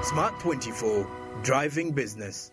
Smart 24, driving business.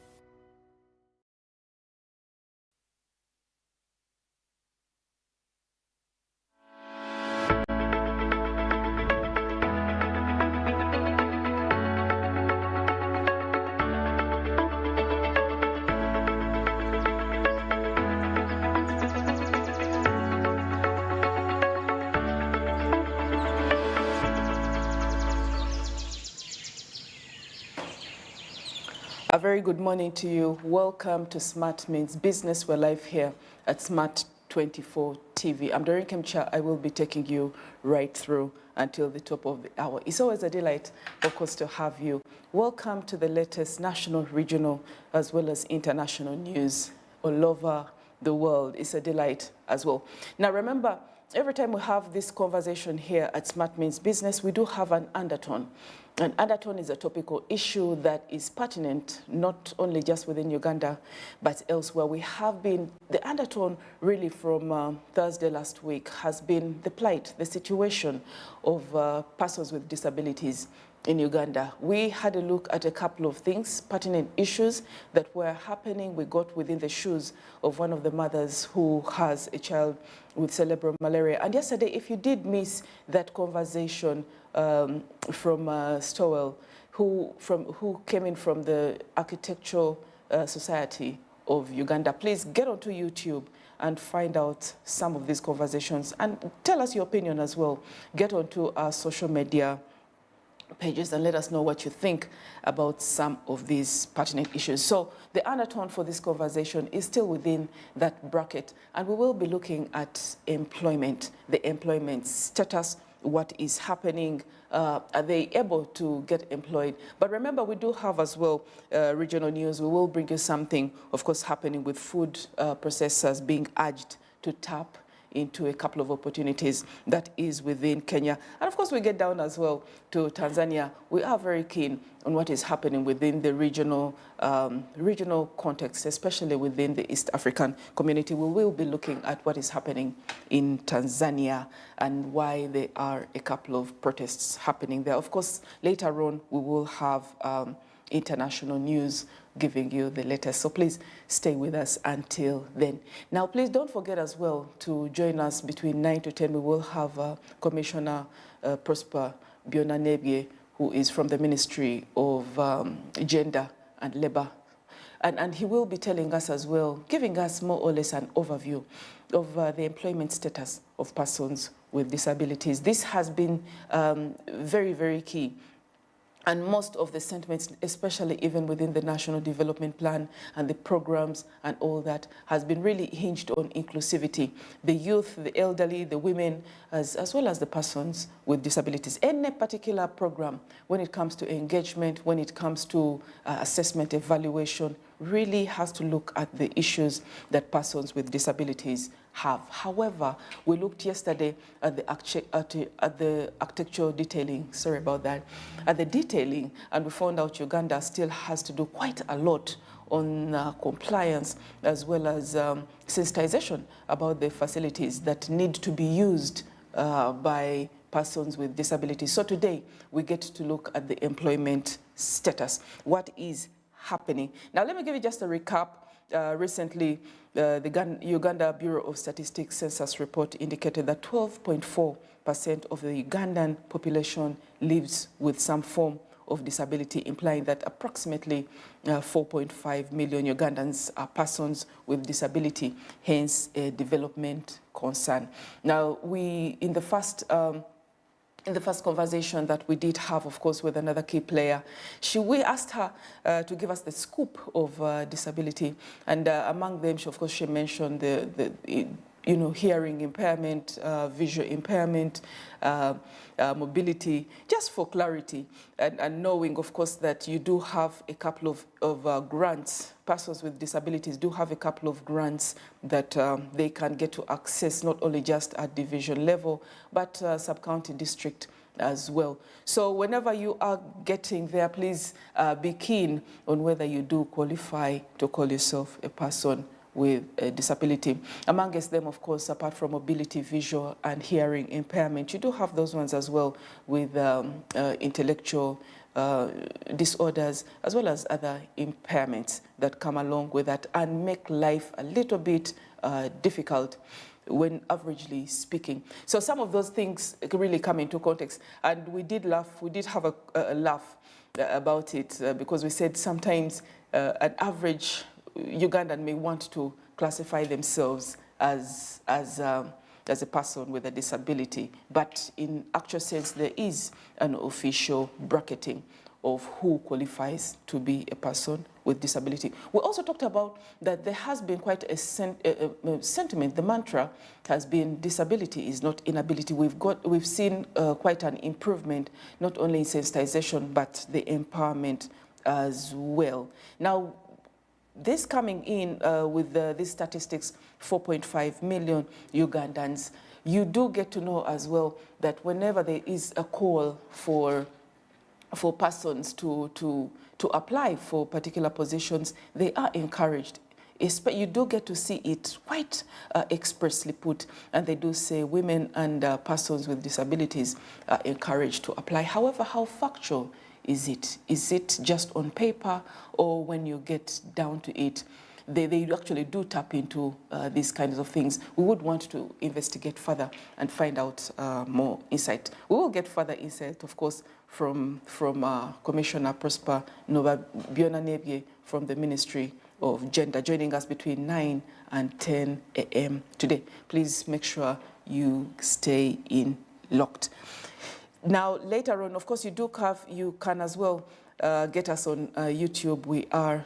A very good morning to you. Welcome to Smart Means Business. We're live here at Smart 24 TV. I'm Doreen Kemcha. I will be taking you right through until the top of the hour. It's always a delight, of course, to have you. Welcome to the latest national, regional, as well as international news all over the world. It's a delight as well. Now, remember, every time we have this conversation here at Smart Means Business, we do have an undertone. An undertone is a topical issue that is pertinent not only just within Uganda, but elsewhere. We have been, the undertone really from Thursday last week has been the plight, the situation of persons with disabilities in Uganda. We had a look at a couple of things, pertinent issues that were happening. We got within the shoes of one of the mothers who has a child with cerebral malaria. And yesterday, if you did miss that conversation from Stowell, who came in from the Architectural Society of Uganda, please get onto YouTube and find out some of these conversations and tell us your opinion as well. Get onto our social media pages and let us know what you think about some of these pertinent issues. So the undertone for this conversation is still within that bracket, and we will be looking at employment, the employment status, what is happening, are they able to get employed? But remember, we do have as well regional news. We will bring you something, of course, happening with food processors being urged to tap into a couple of opportunities that is within Kenya. And of course, we get down as well to Tanzania. We are very keen on what is happening within the regional context, especially within the East African community. We will be looking at what is happening in Tanzania and why there are a couple of protests happening there. Of course, later on, we will have international news giving you the latest. So please stay with us until then. Now, please don't forget as well to join us between 9 to 10. We will have Commissioner Prosper Byonna-Nebye, who is from the Ministry of Gender and Labour. And he will be telling us as well, giving us more or less an overview of the employment status of persons with disabilities. This has been very, very key. And most of the sentiments, especially even within the National Development Plan and the programs and all that, has been really hinged on inclusivity. The youth, the elderly, the women, as well as the persons with disabilities. Any particular program, when it comes to engagement, when it comes to assessment, evaluation, really has to look at the issues that persons with disabilities have. However, we looked yesterday at the architectural detailing, sorry about that, at the detailing, and we found out Uganda still has to do quite a lot on compliance as well as sensitization about the facilities that need to be used by persons with disabilities. So today, we get to look at the employment status. What is happening? Now, let me give you just a recap. Recently, the Uganda Bureau of Statistics census report indicated that 12.4% of the Ugandan population lives with some form of disability, implying that approximately 4.5 million Ugandans are persons with disability, hence a development concern. Now, in the first conversation that we did have, of course, with another key player, we asked her to give us the scoop of disability. And among them, of course, she mentioned the hearing impairment, visual impairment, mobility, just for clarity, and knowing, of course, that you do have a couple of grants. Persons with disabilities do have a couple of grants that they can get to access, not only just at division level, but sub-county district as well. So whenever you are getting there, please be keen on whether you do qualify to call yourself a person with a disability. Amongst them, of course, apart from mobility, visual and hearing impairment, you do have those ones as well with intellectual disorders, as well as other impairments that come along with that and make life a little bit difficult when averagely speaking. So some of those things really come into context. And we did have a laugh about it because we said sometimes an average Ugandan may want to classify themselves as a person with a disability, but in actual sense there is an official bracketing of who qualifies to be a person with disability. We also talked about that there has been quite a sentiment. The mantra has been disability is not inability. We've seen quite an improvement, not only in sensitization, but the empowerment as well. Now, this coming in with these statistics, 4.5 million Ugandans, you do get to know as well that whenever there is a call for persons to apply for particular positions, they are encouraged. You do get to see it quite expressly put, and they do say women and persons with disabilities are encouraged to apply. However, how factual is it? Is it just on paper, or when you get down to it, they actually do tap into these kinds of things? We would want to investigate further and find out more insight. We will get further insight, of course, from Commissioner Prosper Biona-Nebye from the Ministry of Gender, joining us between 9 and 10 a.m. today. Please make sure you stay in locked. Now, later on, of course, you can as well get us on YouTube. We are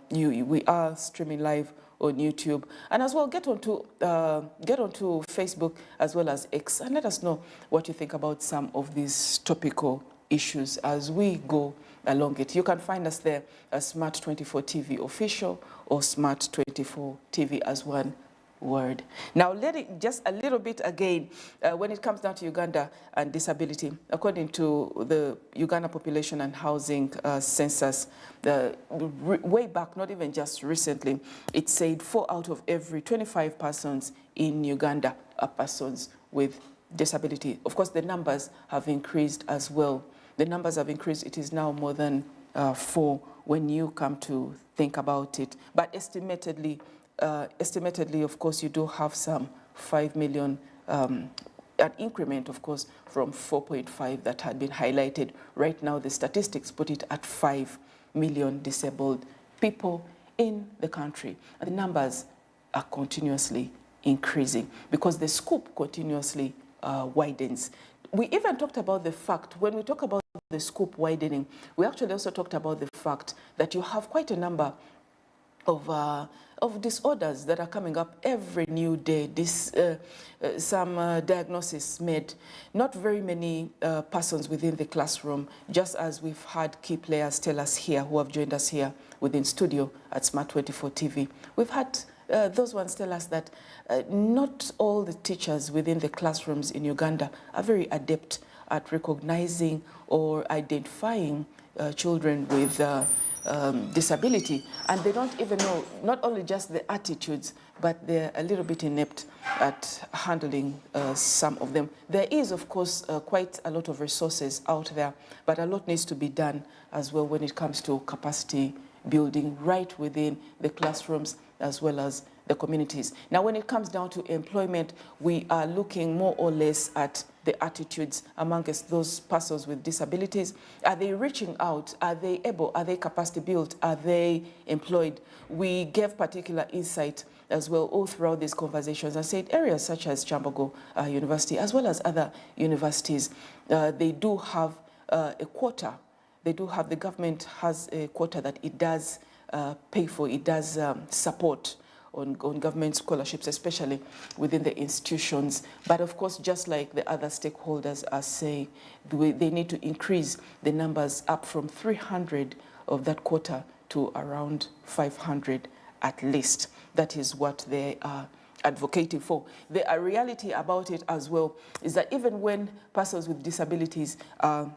we are streaming live on YouTube, and as well get onto Facebook as well as X, and let us know what you think about some of these topical issues as we go along it. You can find us there as Smart24 TV Official or Smart24 TV as one word. Now, just a little bit again, when it comes down to Uganda and disability, according to the Uganda Population and Housing Census, way back, not even just recently, it said 4 out of every 25 persons in Uganda are persons with disability. Of course, the numbers have increased as well. The numbers have increased. It is now more than 4 when you come to think about it. But estimatedly, of course, you do have some 5 million, an increment, of course, from 4.5 that had been highlighted. Right now, the statistics put it at 5 million disabled people in the country. And the numbers are continuously increasing because the scope continuously widens. We even talked about the fact, when we talk about the scope widening, we actually also talked about the fact that you have quite a number of disorders that are coming up every new day. Some diagnosis made, not very many persons within the classroom, just as we've had key players tell us here, who have joined us here within studio at Smart24 TV. We've had those ones tell us that not all the teachers within the classrooms in Uganda are very adept at recognizing or identifying children with disability, and they don't even know not only just the attitudes, but they're a little bit inept at handling some of them. There is, of course, quite a lot of resources out there, but a lot needs to be done as well when it comes to capacity building right within the classrooms as well as the communities. Now, when it comes down to employment, we are looking more or less at the attitudes amongst those persons with disabilities. Are they reaching out? Are they able? Are they capacity built? Are they employed? We gave particular insight as well all throughout these conversations and said areas such as Chambogo University, as well as other universities, they do have a quota. They do have, the government has a quota that it does pay for, it does support on government scholarships, especially within the institutions. But of course, just like the other stakeholders are saying, they need to increase the numbers up from 300 of that quota to around 500 at least. That is what they are advocating for. The reality about it as well is that even when persons with disabilities are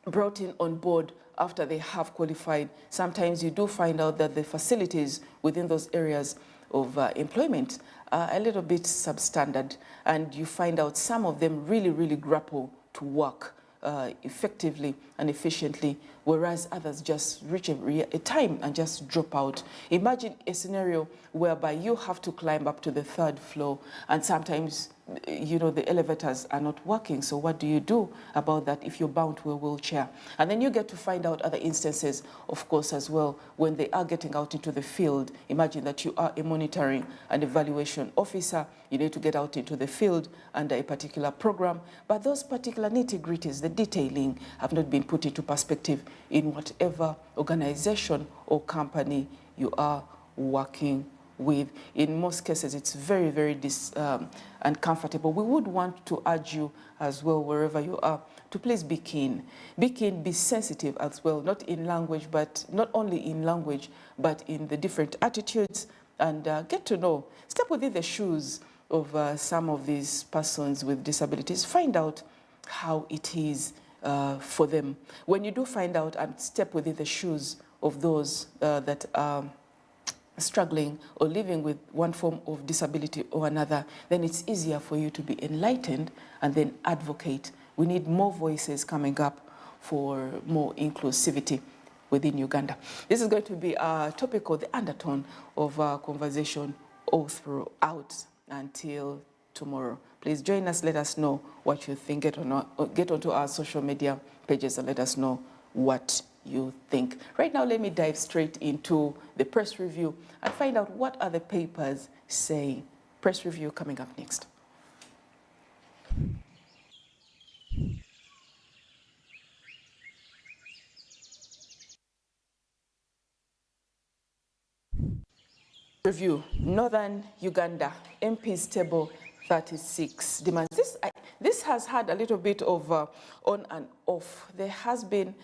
brought in on board after they have qualified, sometimes you do find out that the facilities within those areas of employment are a little bit substandard, and you find out some of them really, really grapple to work effectively and efficiently, whereas others just reach a time and just drop out. Imagine a scenario whereby you have to climb up to the 3rd floor, and sometimes the elevators are not working. So what do you do about that if you're bound to a wheelchair? And then you get to find out other instances, of course, as well, when they are getting out into the field. Imagine that you are a monitoring and evaluation officer. You need to get out into the field under a particular program, but those particular nitty-gritties, the detailing, have not been put into perspective in whatever organization or company you are working with. In most cases, it's very, very uncomfortable. We would want to urge you as well, wherever you are, to please be keen. Be keen, be sensitive as well, not in language, but not only in language, but in the different attitudes, and get to know, step within the shoes of some of these persons with disabilities. Find out how it is for them. When you do find out and step within the shoes of those that are struggling or living with one form of disability or another, then it's easier for you to be enlightened and then advocate. We need more voices coming up for more inclusivity within Uganda. This is going to be a topic or the undertone of our conversation all throughout until tomorrow. Please join us. Let us know what you think. Get onto our social media pages and let us know what you think. Right now, let me dive straight into the press review and find out what are the papers saying. Press review coming up next. Review, Northern Uganda, MPs table 36 demands. This has had a little bit of on and off. There has been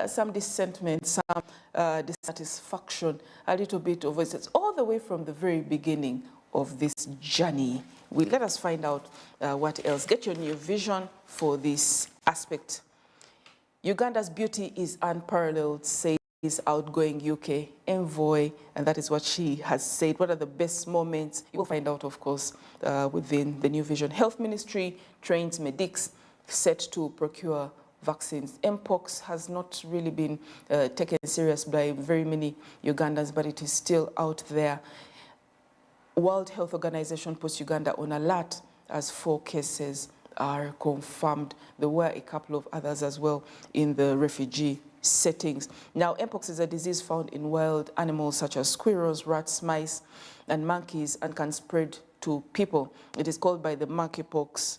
some dissentiment, some dissatisfaction, a little bit of it, all the way from the very beginning of this journey. Let us find out what else. Get your new vision for this aspect. Uganda's beauty is unparalleled, says outgoing UK envoy, and that is what she has said. What are the best moments? You will find out, of course, within the new vision. Health Ministry trains medics set to procure vaccines. Mpox has not really been taken serious by very many Ugandans, but it is still out there. World Health Organization puts Uganda on alert as 4 cases are confirmed. There were a couple of others as well in the refugee settings. Now, Mpox is a disease found in wild animals such as squirrels, rats, mice, and monkeys, and can spread to people. It is caused by the monkeypox.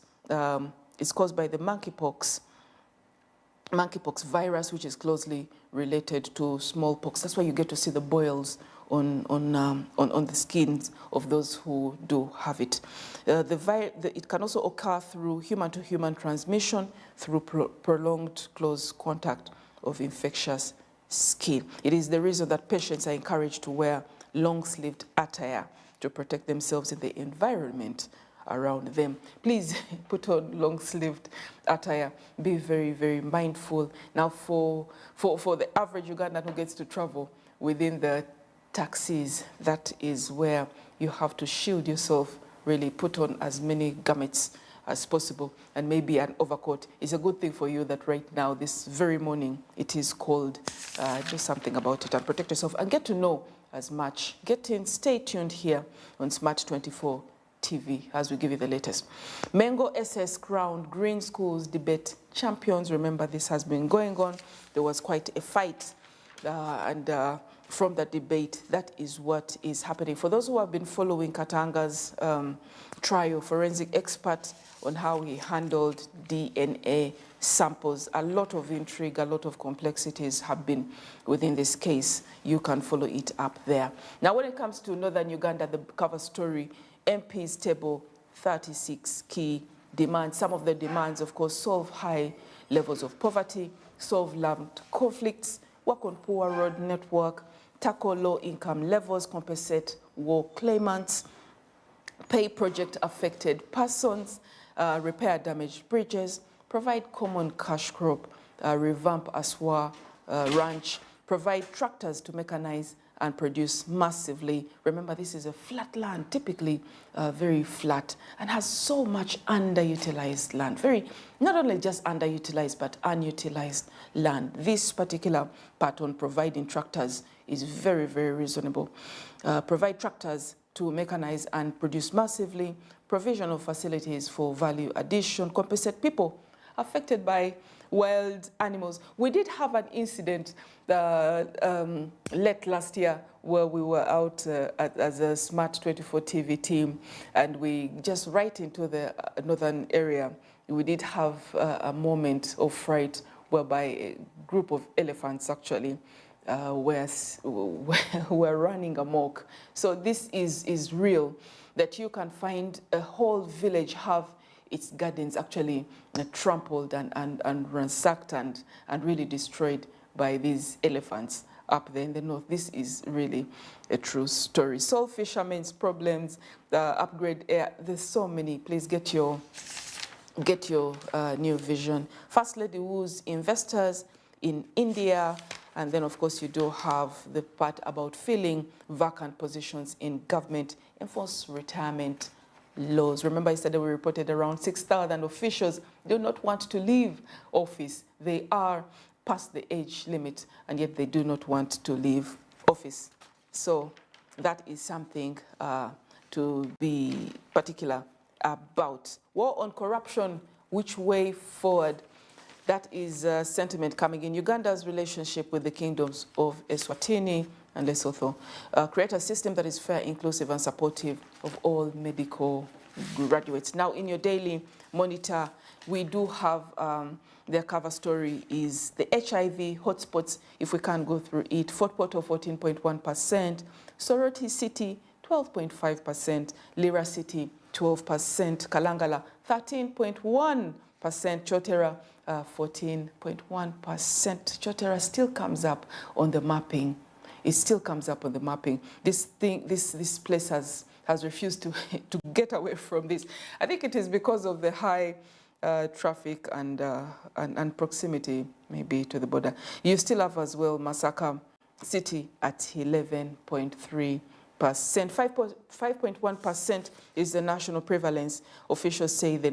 Monkeypox virus, which is closely related to smallpox. That's why you get to see the boils on the skins of those who do have it. It can also occur through human-to-human transmission through prolonged close contact of infectious skin. It is the reason that patients are encouraged to wear long-sleeved attire to protect themselves in the environment around them. Please put on long-sleeved attire. Be very, very mindful. Now, for the average Ugandan who gets to travel within the taxis, that is where you have to shield yourself, really put on as many garments as possible, and maybe an overcoat. It's a good thing for you that right now, this very morning, it is cold. Do something about it and protect yourself and get to know as much. Stay tuned here on Smart 24 TV as we give you the latest. Mengo SS crowned Green Schools debate champions. Remember, this has been going on. There was quite a fight from that debate, that is what is happening. For those who have been following Katanga's trial, forensic expert on how he handled DNA samples, a lot of intrigue, a lot of complexities have been within this case. You can follow it up there. Now, when it comes to Northern Uganda, the cover story, MPs table 36 key demands. Some of the demands, of course, solve high levels of poverty, solve land conflicts, work on poor road network, tackle low income levels, compensate war claimants, pay project affected persons, repair damaged bridges, provide common cash crop, revamp Aswa ranch, provide tractors to mechanize and produce massively. Remember, this is a flat land, typically very flat, and has so much underutilized land. Not only just underutilized, but unutilized land. This particular pattern providing tractors is very, very reasonable. Provide tractors to mechanize and produce massively, provision of facilities for value addition, compensate people affected by wild animals. We did have an incident late last year where we were out as a Smart 24 TV team, and we just right into the northern area. We did have a moment of fright whereby a group of elephants actually were running amok. So this is real, that you can find a whole village have its gardens actually trampled and ransacked and really destroyed by these elephants up there in the north. This is really a true story. Solve fishermen's problems, upgrade air. There's so many. Please get your new vision. First Lady woos investors in India. And then, of course, you do have the part about filling vacant positions in government, enforce retirement laws. Remember, yesterday we reported around 6,000 officials do not want to leave office. They are past the age limit, and yet they do not want to leave office. So that is something to be particular about. War on corruption, which way forward? That is sentiment coming in. Uganda's relationship with the kingdoms of Eswatini and Lesotho. Create a system that is fair, inclusive, and supportive of all medical graduates. Now, in your daily monitor, we do have their cover story is the HIV hotspots, if we can go through it. Fort Portal, 14.1%. Soroti City, 12.5%. Lira City, 12%. Kalangala, 13.1%. Chotera, 14.1%. Chotera still comes up on the mapping. It still comes up on the mapping. This place has refused to get away from this. I think it is because of the high traffic and proximity maybe to the border. You still have as well Masaka City at 11.3%. 5.1% is the national prevalence. Officials say the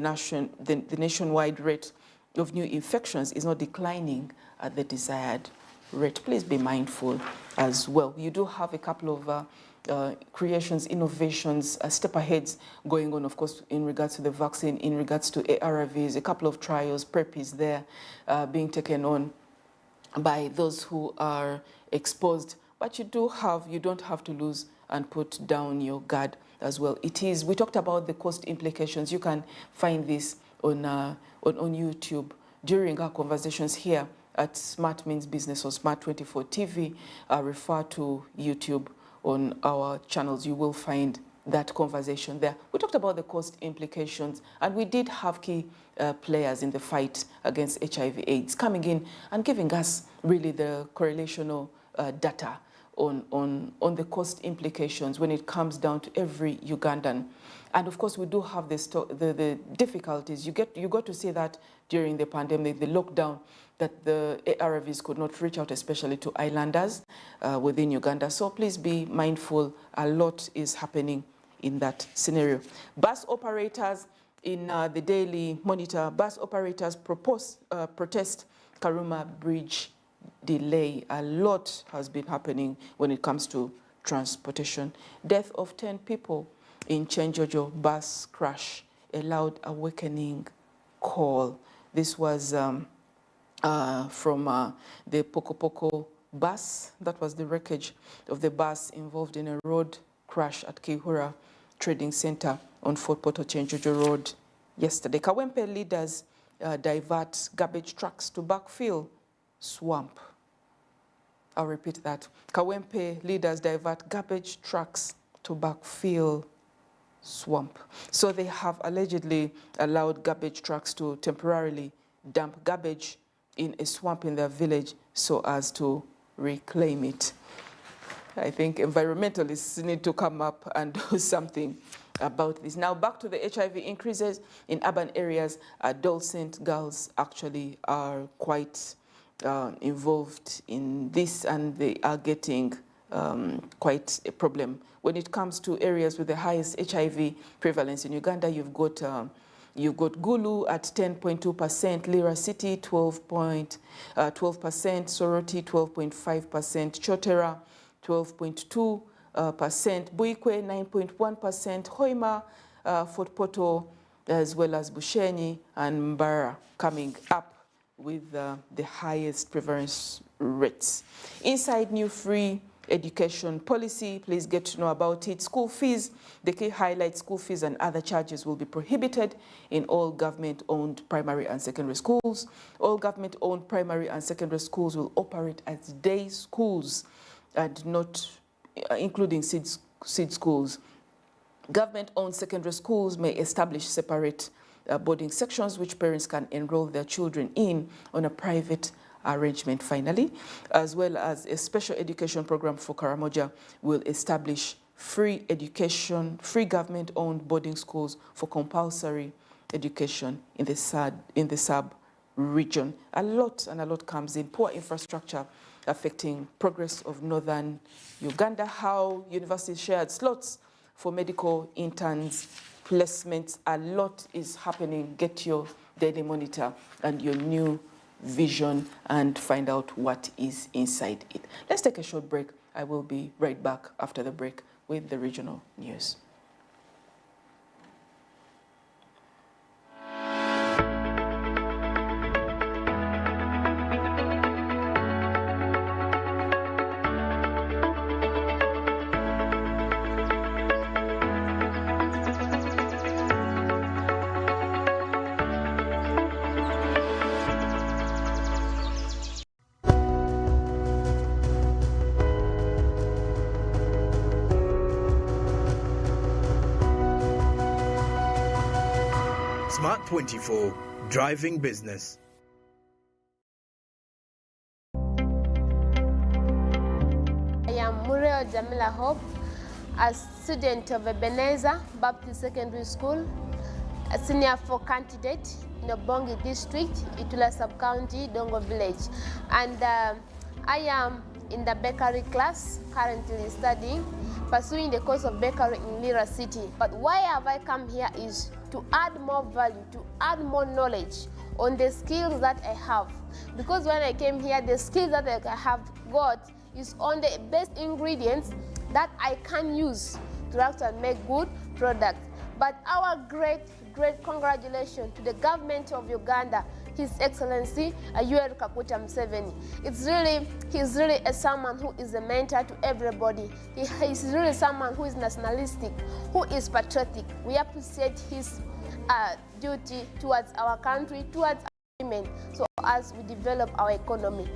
nationwide rate of new infections is not declining at the desired rate. Please be mindful as well. You do have a couple of creations, innovations, step aheads going on, of course, in regards to the vaccine, in regards to ARVs, a couple of trials, PrEPs there being taken on by those who are exposed. But you don't have to lose and put down your guard as well. We talked about the cost implications. You can find this on YouTube during our conversations here at Smart Means Business or Smart 24 TV. Refer to YouTube on our channels. You will find that conversation there. We talked about the cost implications, and we did have key players in the fight against HIV/AIDS coming in and giving us really the correlational data on the cost implications when it comes down to every Ugandan. And of course, we do have the difficulties. You got to see that during the pandemic, the lockdown, that the ARVs could not reach out, especially to islanders within Uganda. So please be mindful. A lot is happening in that scenario. Bus operators in the Daily Monitor, bus operators protest Karuma Bridge delay. A lot has been happening when it comes to transportation. Death of 10 people in Chenjojo bus crash, a loud awakening call. This was from the Poko Poko bus. That was the wreckage of the bus involved in a road crash at Kihura Trading Center on Fort Portal Chenjojo Road yesterday. Kawempe leaders divert garbage trucks to backfill swamp. I'll repeat that. Kawempe leaders divert garbage trucks to backfill swamp. So they have allegedly allowed garbage trucks to temporarily dump garbage in a swamp in their village so as to reclaim it. I think environmentalists need to come up and do something about this. Now back to the HIV increases in urban areas. Adolescent girls actually are quite involved in this, and they are getting quite a problem. When it comes to areas with the highest HIV prevalence in Uganda, you've got Gulu at 10.2%, Lira City 12%, Soroti 12.5%, Chotera 12.2%, Buikwe 9.1%, Hoima, Fort Poto, as well as Bushenyi and Mbara coming up with the highest prevalence rates. Inside new free education policy, please get to know about it. School fees, the key highlights: school fees and other charges will be prohibited in all government-owned primary and secondary schools. All government-owned primary and secondary schools will operate as day schools and not including seed schools. Government-owned secondary schools may establish separate boarding sections which parents can enroll their children in on a private arrangement. Finally, as well as a special education program for Karamoja, will establish free government-owned boarding schools for compulsory education in the sub-region. A lot comes in. Poor infrastructure affecting progress of northern Uganda. How universities shared slots for medical interns, placements. A lot is happening. Get your Daily Monitor and your new vision and find out what is inside it. Let's take a short break. I will be right back after the break with the regional news. Smart 24, driving business. I am Muriel Jamila Hope, a student of Ebenezer Baptist Secondary School, a senior 4 candidate in Obongi District, Itula Sub-County, Dongo Village. And I am in the bakery class, currently studying, pursuing the course of bakery in Lira City. But why have I come here is to add more value, to add more knowledge on the skills that I have. Because when I came here, the skills that I have got is on the best ingredients that I can use to actually make good products. But our great congratulations to the government of Uganda, His Excellency Yoweri Kaguta Museveni. He's really someone who is a mentor to everybody. He is really someone who is nationalistic, who is patriotic. We appreciate his duty towards our country, towards our women, so as we develop our economy.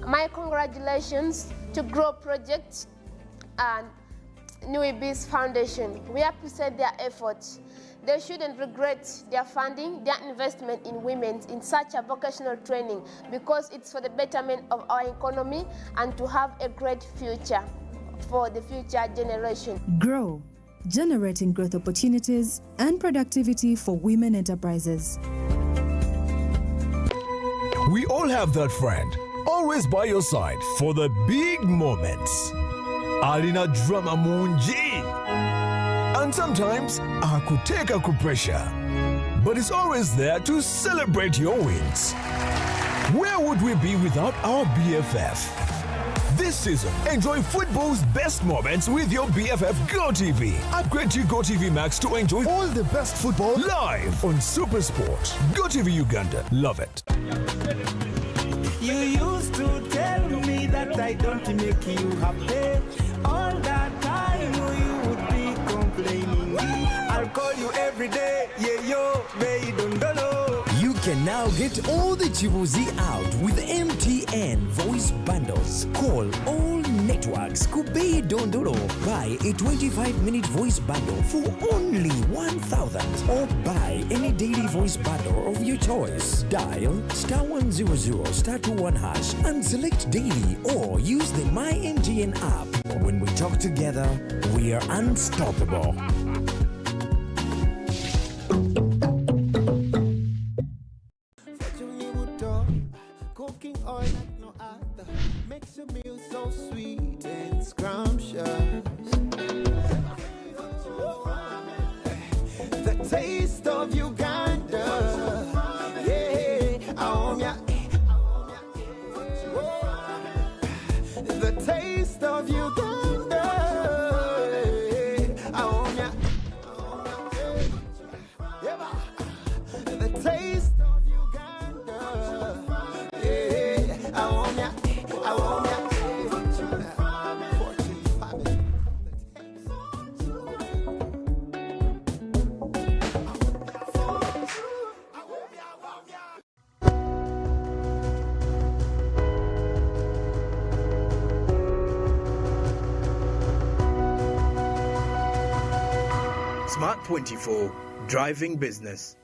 My congratulations to Grow Project and Nuibis Foundation. We appreciate their efforts. They shouldn't regret their funding, their investment in women in such a vocational training, because it's for the betterment of our economy and to have a great future for the future generation. Grow, generating growth opportunities and productivity for women enterprises. We all have that friend, always by your side for the big moments. Alina drama munji. And sometimes akuteka kupressure, but it's always there to celebrate your wins. Where would we be without our BFF? This season, enjoy football's best moments with your BFF GoTV. Upgrade to GoTV Max to enjoy all the best football live on Super Sport. GoTV Uganda, love it. You used to tell me that I don't make you happy. All that time you would be complaining. I'll call you every day, yeah yo, baby don't know. You can now get all the Chibuzi out with MTN voice bundles. Call all networks, Kubei Dondoro. Buy a 25-minute voice bundle for only 1,000, or buy any daily voice bundle of your choice. Dial *100 *21# and select daily, or use the My MTN app. When we talk together, we are unstoppable. Cooking oil like no other makes your meal so sweet and scrumptious. taste of Uganda. Yeah, Aomya. The taste of Uganda. Aomya. The taste of Uganda. Yeah, Aomya. Aomya. Smart 24, driving business.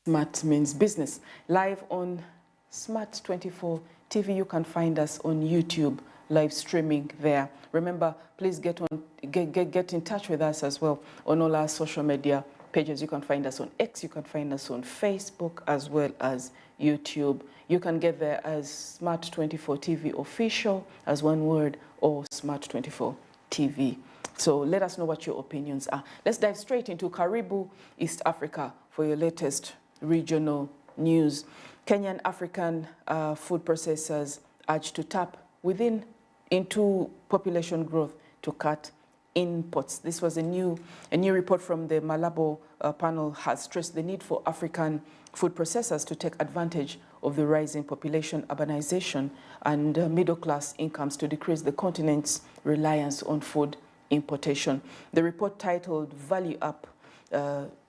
Smart means business. Live on Smart 24 TV, you can find us on YouTube, live streaming there. Remember, please get in touch with us as well on all our social media pages. You can find us on X, you can find us on Facebook, as well as YouTube. You can get there as Smart 24 TV official, as one word, or Smart 24 TV. So let us know what your opinions are. Let's dive straight into Karibu, East Africa, for your latest regional news. Kenyan African food processors urged to tap into population growth to cut imports. This was a new report from the Malabo panel has stressed the need for African food processors to take advantage of the rising population, urbanization, and middle-class incomes to decrease the continent's reliance on food importation. The report, titled Value Up,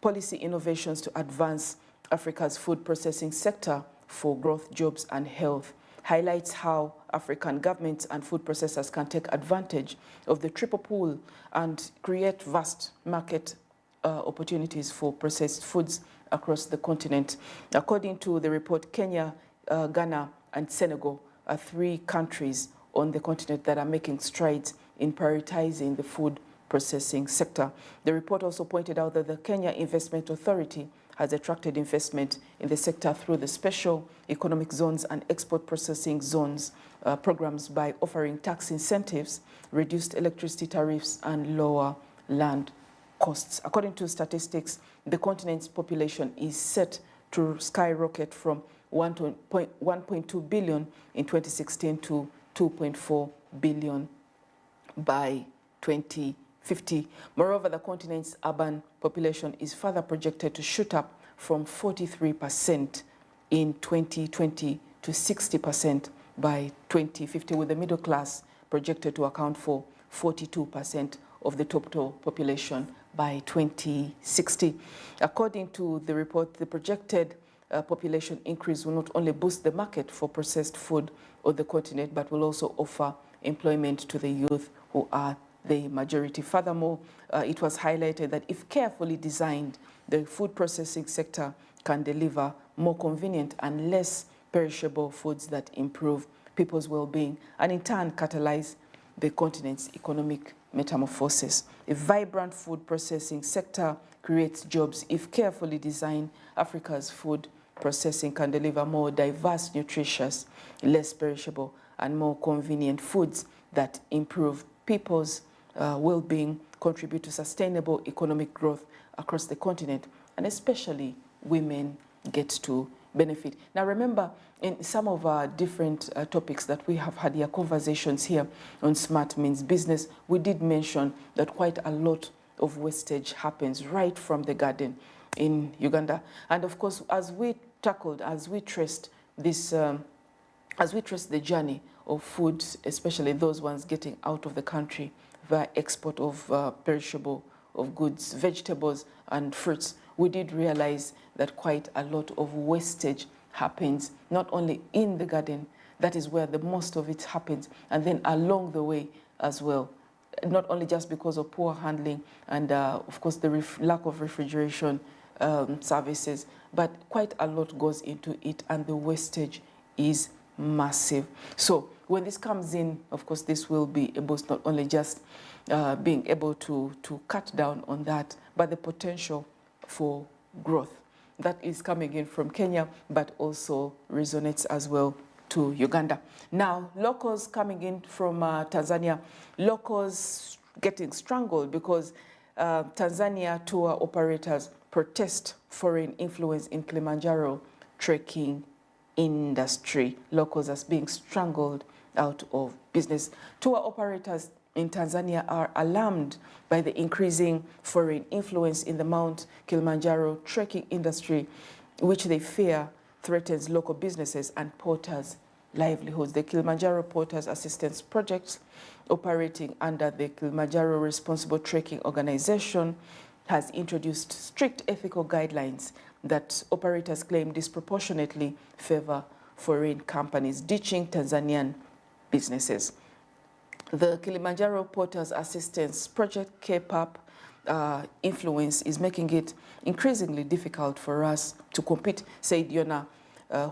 Policy Innovations to Advance Africa's Food Processing Sector for Growth, Jobs and Health, highlights how African governments and food processors can take advantage of the triple pool and create vast market opportunities for processed foods across the continent. According to the report, Kenya, Ghana and Senegal are three countries on the continent that are making strides in prioritizing the food processing sector. The report also pointed out that the Kenya Investment Authority has attracted investment in the sector through the Special Economic Zones and Export Processing Zones programs by offering tax incentives, reduced electricity tariffs, and lower land costs. According to statistics, the continent's population is set to skyrocket from 1.2 billion in 2016 to 2.4 billion by 2050. Moreover, the continent's urban population is further projected to shoot up from 43% in 2020 to 60% by 2050, with the middle class projected to account for 42% of the total population by 2060. According to the report, the projected population increase will not only boost the market for processed food on the continent, but will also offer employment to the youth, who are the majority. Furthermore, it was highlighted that if carefully designed, the food processing sector can deliver more convenient and less perishable foods that improve people's well-being and in turn catalyze the continent's economic metamorphosis. A vibrant food processing sector creates jobs. If carefully designed, Africa's food processing can deliver more diverse, nutritious, less perishable, and more convenient foods that improve people's well-being, contribute to sustainable economic growth across the continent, and especially women get to benefit. Now remember, in some of our different topics that we have had here, conversations here on Smart Means Business, we did mention that quite a lot of wastage happens right from the garden in Uganda. And of course, as we traced this, as we traced the journey of foods, especially those ones getting out of the country via export of perishable of goods, vegetables and fruits, we did realize that quite a lot of wastage happens, not only in the garden, that is where the most of it happens, and then along the way as well, not only just because of poor handling and, of course, the lack of refrigeration services, but quite a lot goes into it, and the wastage is massive. So when this comes in, of course, this will be a boost, not only just being able to cut down on that, but the potential for growth that is coming in from Kenya, but also resonates as well to Uganda. Now, locals coming in from Tanzania, locals getting strangled because Tanzania tour operators protest foreign influence in Kilimanjaro trekking industry. Locals are being strangled out of business. Tour operators in Tanzania are alarmed by the increasing foreign influence in the Mount Kilimanjaro trekking industry, which they fear threatens local businesses and porters' livelihoods. The Kilimanjaro Porters Assistance Project, operating under the Kilimanjaro Responsible Trekking Organization, has introduced strict ethical guidelines that operators claim disproportionately favor foreign companies ditching Tanzanian businesses. The Kilimanjaro Porters Assistance Project, KPAP, influence is making it increasingly difficult for us to compete, said Yona,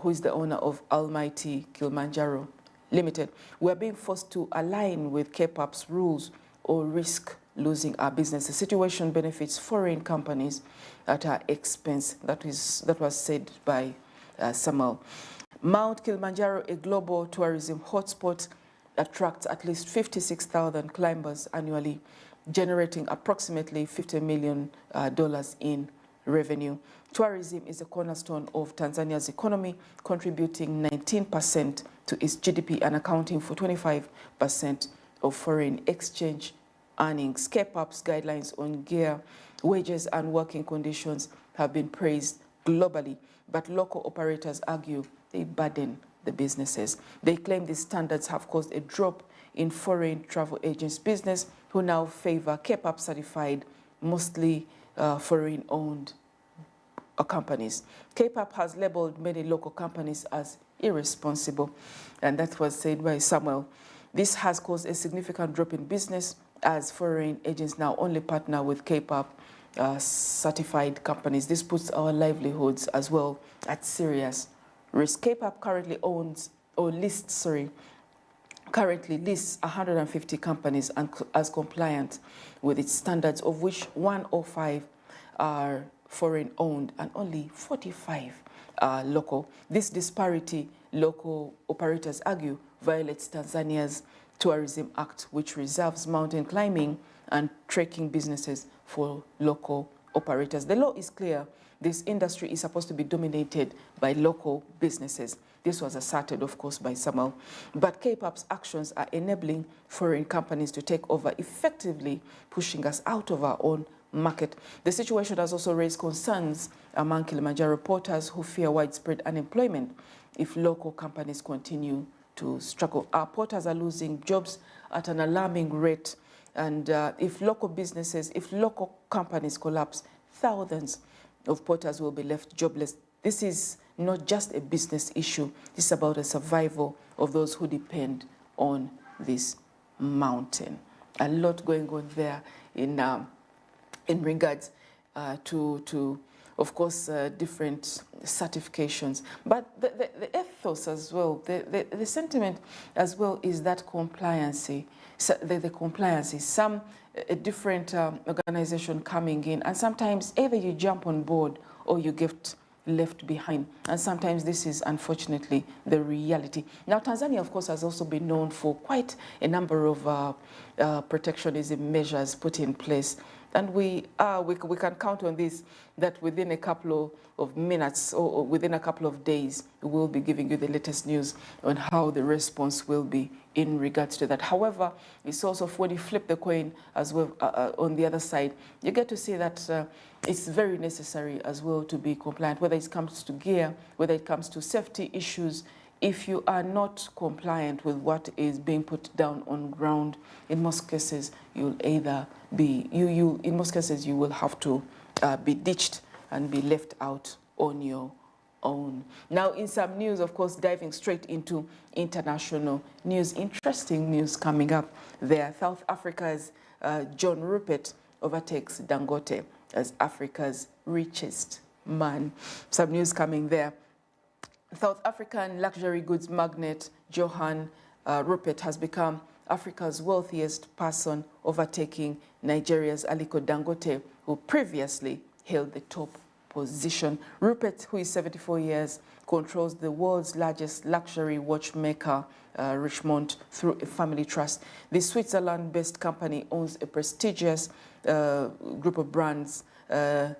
who is the owner of Almighty Kilimanjaro Limited. We are being forced to align with KPAP's rules or risk losing our business. The situation benefits foreign companies at our expense. That was said by Samuel. Mount Kilimanjaro, a global tourism hotspot, attracts at least 56,000 climbers annually, generating approximately $50 million in revenue. Tourism is a cornerstone of Tanzania's economy, contributing 19% to its GDP and accounting for 25% of foreign exchange earnings. KPAP's guidelines on gear, wages, and working conditions have been praised globally, but local operators argue they burden the businesses. They claim these standards have caused a drop in foreign travel agents' business, who now favor KPAP certified, mostly foreign-owned companies. KPAP has labeled many local companies as irresponsible, and that was said by Samuel. This has caused a significant drop in business, as foreign agents now only partner with KPAP certified companies. This puts our livelihoods as well at serious risk. KPAP currently currently lists 150 companies as compliant with its standards, of which 105 are foreign-owned and only 45 are local. This disparity, local operators argue, violates Tanzania's Tourism Act, which reserves mountain climbing and trekking businesses for local operators. The law is clear. This industry is supposed to be dominated by local businesses. This was asserted, of course, by Samuel. But KPAP's actions are enabling foreign companies to take over, effectively pushing us out of our own market. The situation has also raised concerns among Kilimanjaro porters, who fear widespread unemployment if local companies continue to struggle. Our porters are losing jobs at an alarming rate, and if local companies collapse, thousands of porters will be left jobless. This is not just a business issue. This is about the survival of those who depend on this mountain. A lot going on there in regards to of course, different certifications. But the ethos as well, the sentiment as well is that compliancy. So the compliancy, a different organization coming in, and sometimes either you jump on board or you get left behind. And sometimes this is unfortunately the reality. Now, Tanzania, of course, has also been known for quite a number of protectionism measures put in place. And we can count on this, that within a couple of minutes or within a couple of days, we will be giving you the latest news on how the response will be in regards to that. However, it's also, when you flip the coin as well on the other side, you get to see that it's very necessary as well to be compliant, whether it comes to gear, whether it comes to safety issues. If you are not compliant with what is being put down on ground, in most cases, you'll either be, in most cases, you will have to be ditched and be left out on your own. Now, in some news, of course, diving straight into international news, interesting news coming up there. South Africa's John Rupert overtakes Dangote as Africa's richest man. Some news coming there. South African luxury goods magnate Johan Rupert has become Africa's wealthiest person, overtaking Nigeria's Aliko Dangote, who previously held the top position. Rupert, who is 74 years, controls the world's largest luxury watchmaker, Richemont, through a family trust. The Switzerland-based company owns a prestigious group of brands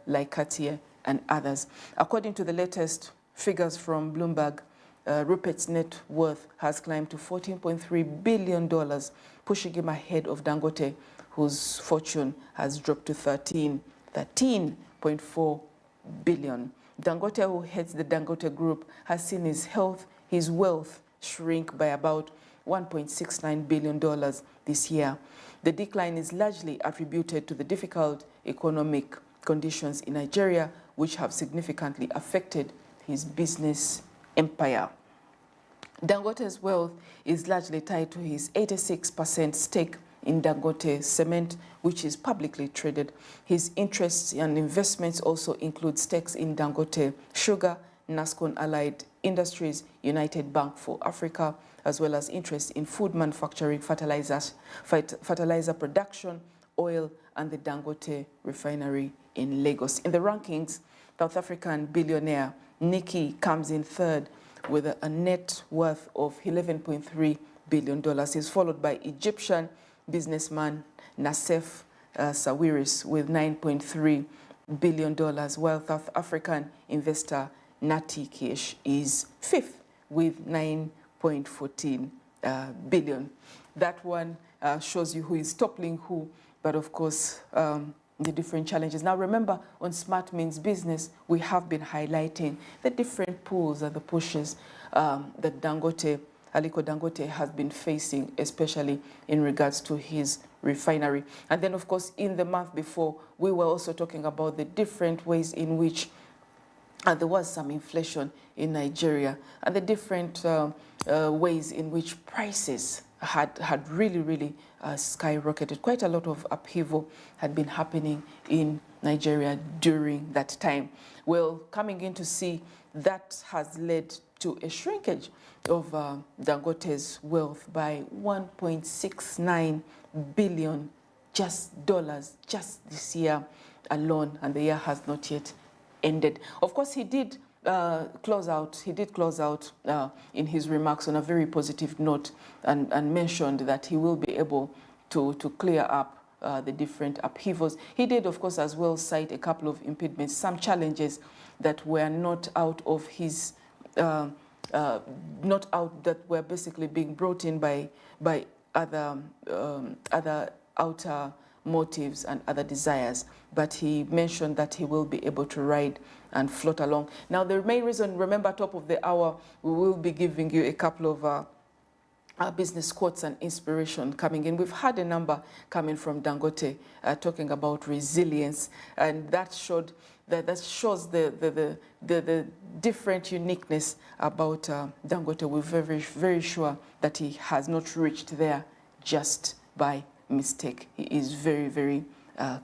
like Cartier and others. According to the latest figures from Bloomberg, Rupert's net worth has climbed to $14.3 billion, pushing him ahead of Dangote, whose fortune has dropped to $13.4 billion. Dangote, who heads the Dangote Group, has seen his wealth shrink by about $1.69 billion this year. The decline is largely attributed to the difficult economic conditions in Nigeria, which have significantly affected his business empire. Dangote's wealth is largely tied to his 86% stake in Dangote Cement, which is publicly traded. His interests and investments also include stakes in Dangote Sugar, Nascon Allied Industries, United Bank for Africa, as well as interest in food manufacturing, fertilizer production, oil, and the Dangote refinery in Lagos. In the rankings, South African billionaire Nikki comes in third with a net worth of $11.3 billion. He's followed by Egyptian businessman Nassef Sawiris with $9.3 billion, while South African investor Nati Kish is fifth with $9.14 billion. That one shows you who is toppling who, but of course, the different challenges. Now remember, on Smart Means Business, we have been highlighting the different pulls and the pushes that Aliko Dangote has been facing, especially in regards to his refinery. And then, of course, in the month before, we were also talking about the different ways in which there was some inflation in Nigeria, and the different ways in which prices had really skyrocketed. Quite a lot of upheaval had been happening in Nigeria during that time. Well, coming in to see that has led to a shrinkage of Dangote's wealth by $1.69 billion dollars just this year alone, and the year has not yet ended. Of course, he did close out in his remarks on a very positive note, and mentioned that he will be able to clear up the different upheavals. He did, of course, as well cite a couple of impediments, some challenges that were not out of his, that were basically being brought in by other outer motives and other desires. But he mentioned that he will be able to ride and float along. Now, the main reason, remember, top of the hour, we will be giving you a couple of our business quotes and inspiration coming in. We've had a number coming from Dangote talking about resilience, and that shows the different uniqueness about Dangote. We're very sure that he has not reached there just by mistake. He is very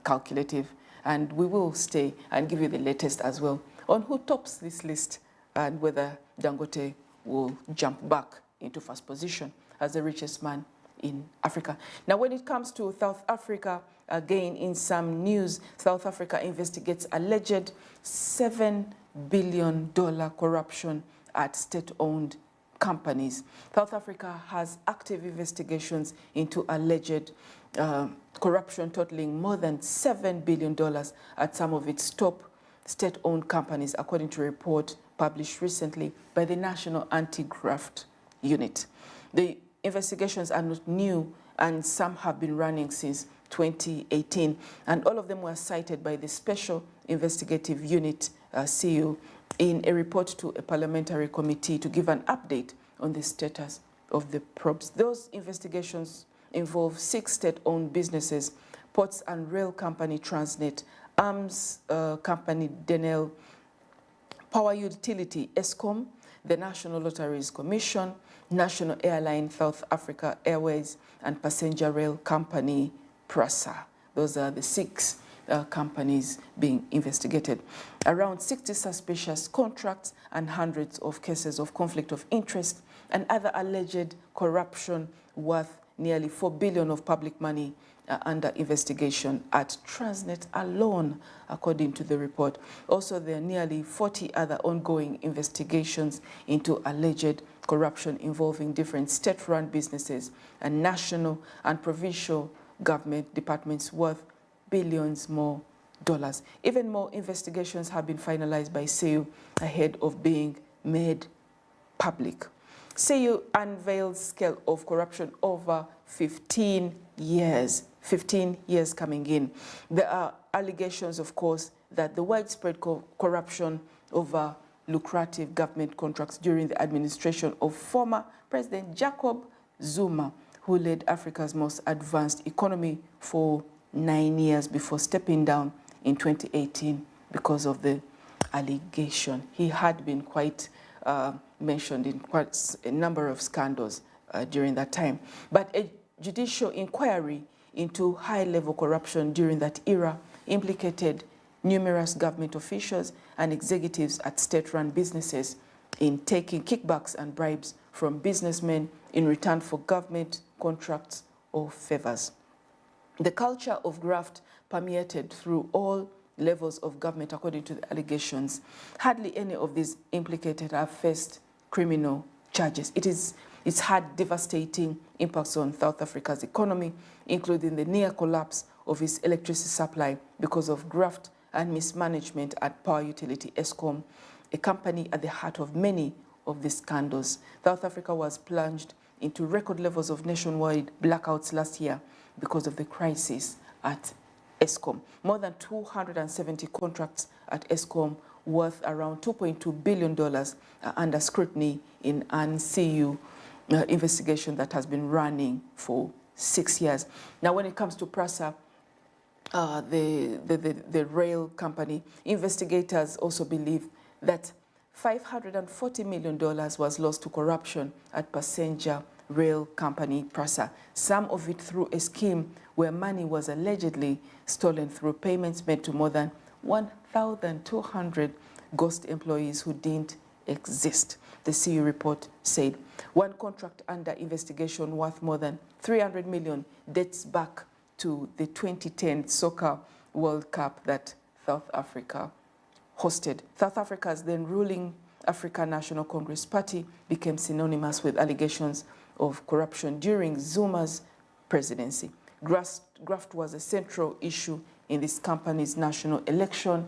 calculative, and we will stay and give you the latest as well on who tops this list and whether Dangote will jump back into first position as the richest man in Africa. Now, when it comes to South Africa, again, in some news, South Africa investigates alleged $7 billion corruption at state-owned companies. South Africa has active investigations into alleged corruption totaling more than $7 billion at some of its top state-owned companies, according to a report published recently by the National Anti-Graft Unit. The investigations are not new, and some have been running since 2018, and all of them were cited by the Special Investigative Unit CEO in a report to a parliamentary committee to give an update on the status of the probes. Those investigations involve 6 state-owned businesses: Ports and Rail Company Transnet, Arms Company Denel, Power Utility, ESCOM, the National Lotteries Commission, National Airline South Africa Airways, and Passenger Rail Company, PRASA. Those are the 6 companies being investigated. Around 60 suspicious contracts and hundreds of cases of conflict of interest and other alleged corruption worth nearly 4 billion of public money under investigation at Transnet alone, according to the report. Also, there are nearly 40 other ongoing investigations into alleged corruption involving different state-run businesses and national and provincial government departments worth billions more dollars. Even more investigations have been finalized by SAIU ahead of being made public. SAIU unveils scale of corruption over 15 years. 15 years coming in. There are allegations, of course, that the widespread corruption over lucrative government contracts during the administration of former President Jacob Zuma, who led Africa's most advanced economy for 9 years before stepping down in 2018 because of the allegation. He had been quite mentioned in quite a number of scandals during that time. But a judicial inquiry into high-level corruption during that era implicated numerous government officials and executives at state-run businesses in taking kickbacks and bribes from businessmen in return for government contracts or favors. The culture of graft permeated through all levels of government, according to the allegations. Hardly any of these implicated have faced criminal charges. It's had devastating impacts on South Africa's economy, including the near collapse of its electricity supply because of graft and mismanagement at Power Utility ESCOM, a company at the heart of many of these scandals. South Africa was plunged into record levels of nationwide blackouts last year because of the crisis at ESCOM. More than 270 contracts at ESCOM worth around $2.2 billion are under scrutiny in an CU investigation that has been running for 6 years. Now, when it comes to PRASA, the rail company, investigators also believe that $540 million was lost to corruption at passenger rail company PRASA, some of it through a scheme where money was allegedly stolen through payments made to more than 1,200 ghost employees who didn't exist, the CU report said. One contract under investigation worth more than 300 million dates back to the 2010 Soccer World Cup that South Africa hosted. South Africa's then ruling African National Congress Party became synonymous with allegations of corruption during Zuma's presidency. Graft was a central issue in this company's national election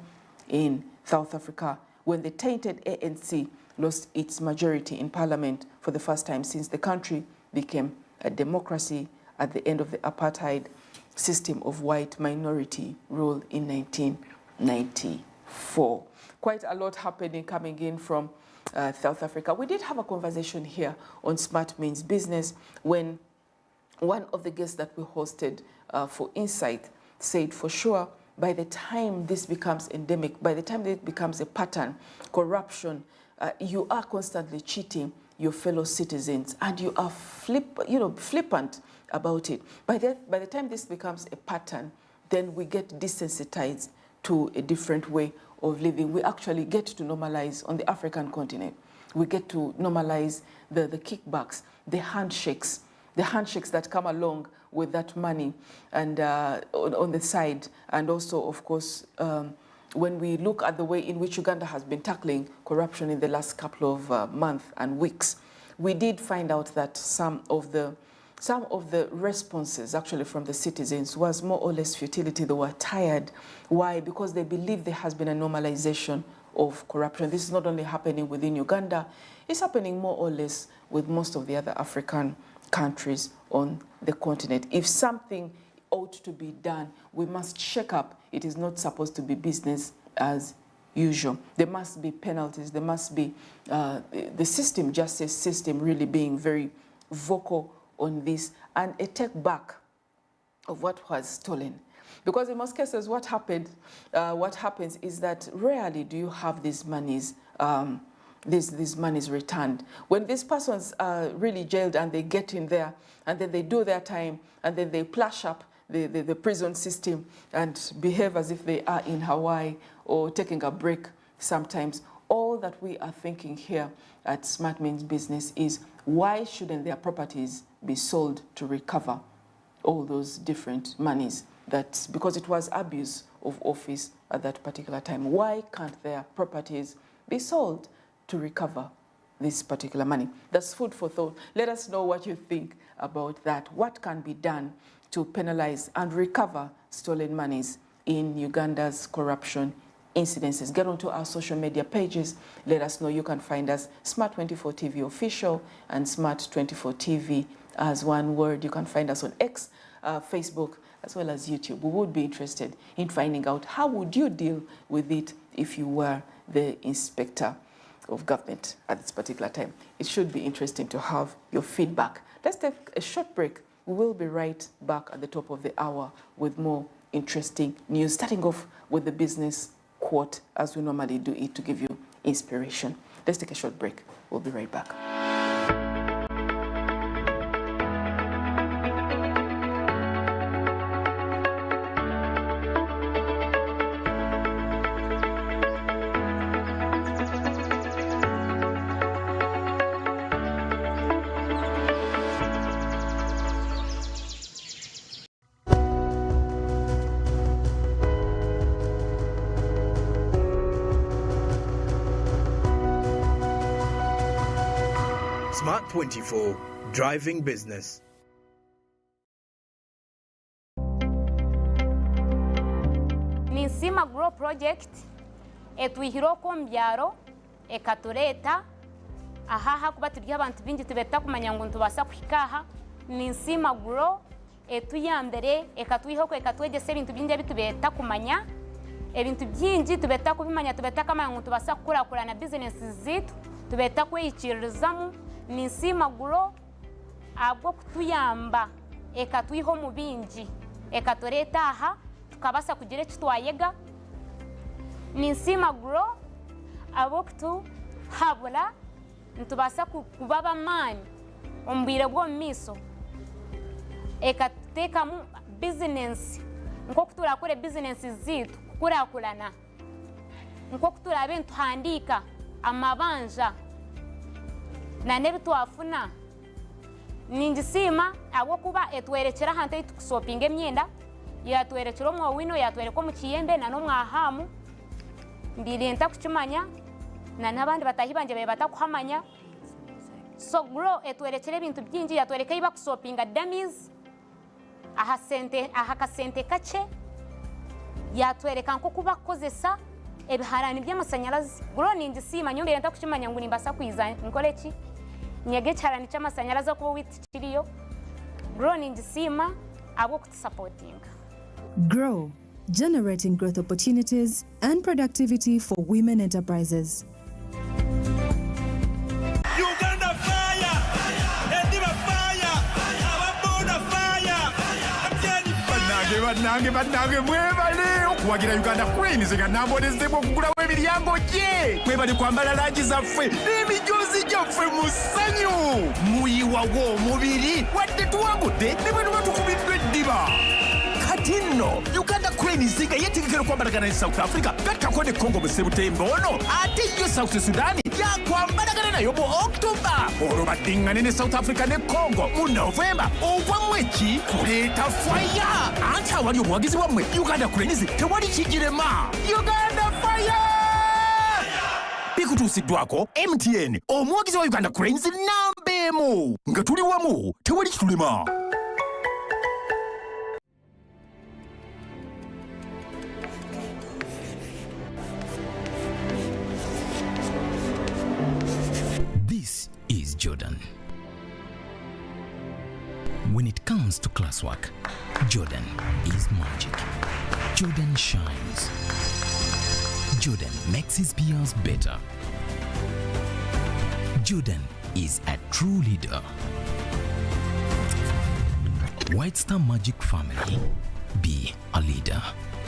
in South Africa when the tainted ANC lost its majority in parliament for the first time since the country became a democracy at the end of the apartheid system of white minority rule in 1994. Quite a lot happening coming in from South Africa. We did have a conversation here on Smart Means Business when one of the guests that we hosted for Insight said, for sure, by the time this becomes endemic, by the time it becomes a pattern, corruption, you are constantly cheating your fellow citizens and you are flippant about it. By the time this becomes a pattern, then we get desensitized to a different way of living. We actually get to normalize on the African continent. We get to normalize the kickbacks, the handshakes that come along with that money and on the side. And also, of course, when we look at the way in which Uganda has been tackling corruption in the last couple of months and weeks, we did find out that some of the responses actually from the citizens was more or less futility. They were tired. Why? Because they believe there has been a normalization of corruption. This is not only happening within Uganda, it's happening more or less with most of the other African countries on the continent. If something ought to be done, we must shake up. It is not supposed to be business as usual. There must be penalties. There must be the system, justice system, really being very vocal on this and a take back of what was stolen. Because in most cases, what happens is that rarely do you have these monies these monies returned. When these persons are really jailed and they get in there and then they do their time and then they plush up the prison system and behave as if they are in Hawaii or taking a break sometimes, all that we are thinking here at Smart Means Business is why shouldn't their properties be sold to recover all those different monies? That because it was abuse of office at that particular time. Why can't their properties be sold to recover this particular money? That's food for thought. Let us know what you think about that. What can be done to penalize and recover stolen monies in Uganda's corruption incidences? Get onto our social media pages. Let us know. You can find us Smart24 TV Official and Smart24 TV as one word. You can find us on X, Facebook, as well as YouTube. We would be interested in finding out how would you deal with it if you were the inspector of government at this particular time. It should be interesting to have your feedback. Let's take a short break. We will be right back at the top of the hour with more interesting news, starting off with the business quote, as we normally do it, to give you inspiration. Let's take a short break. We'll be right back. Smart 24, driving business. Ninsima Grow Project etwihiroko mbyaro ekatureta ahaha kuba turya abantu bingi tubeta kumanya ngo ntubasa kwikaha. Ninsima Grow etuyambere ekatwihoko ekatwegese ebintu bingi bitubeta kumanya ebintu byingi tubeta kubimanya tubeta kamanya ngo tubasa kukurakurana business zitu tubeta kweyikirizamu. Ninsima Grow abwo kutuyamba ekatwiho mu bingi ekatureta aha tukabasa kugira ekitwayega. Ninsima Grow abo kutu habula ntubasa kubaba mani ombire bwo miso ekateka mu business nko kuturakore business zitu kukurakurana nko kuturabe ntuhandika amabanja na nebitwafuna ningisima abo kuba etwerekera hante tukusopinga emyenda yatwerekera mwo wino yatwereko mu kiyembe na no mwahamu ndirenta kuchimanya na nabandi batahibanje baye batakuhamanya. So Grow etwerekera ebintu byingi yatwereka iba kusopinga dummies aha kasente kache yatwereka nko kuba kozesa ebiharani by'amasanyalazi. Grow ningisima nyumbe yenta kuchimanya ngo nimbasa kwiza nkoleki nyege cyarani cy'amasanyalazi ko witikiriyo. Grow ningisima abo kutusupporting. Grow, generating growth opportunities and productivity for women enterprises. Uganda fire, Endiba fire, Awabona fire. Banange mwebale okuwagira Uganda Queens nga nambonezebwa okugulawo emiryango gye. Mwebale kwambala langi zaffe n'emijozi gyaffe mu ssanyu. Muyiwawo omubiri wadde tuwangudde ne bwe tuba tukubiddwa eddiba. Katino Uganda Queens nga yetegekera kwambalagana ne South Africa gattako ne Congo Busebutembe ono ate yo South Sudan yakwambalagana nayo mu October. Olwo baddiŋŋane ne South Africa ne Congo mu November ogwamu eki kuleeta fire. Anti awali obuwagizi bwammwe Uganda Queens tewali kigirema. Uganda fire! Bikutuusiddwako MTN omuwagizi wa Uganda Queens nambeemu nga tuli wamu tewali kitulema. This is Jordan. When it comes to classwork, Jordan is magic. Jordan shines. Jordan makes his peers better. Jordan is a true leader. White Star Magic Family Be a leader.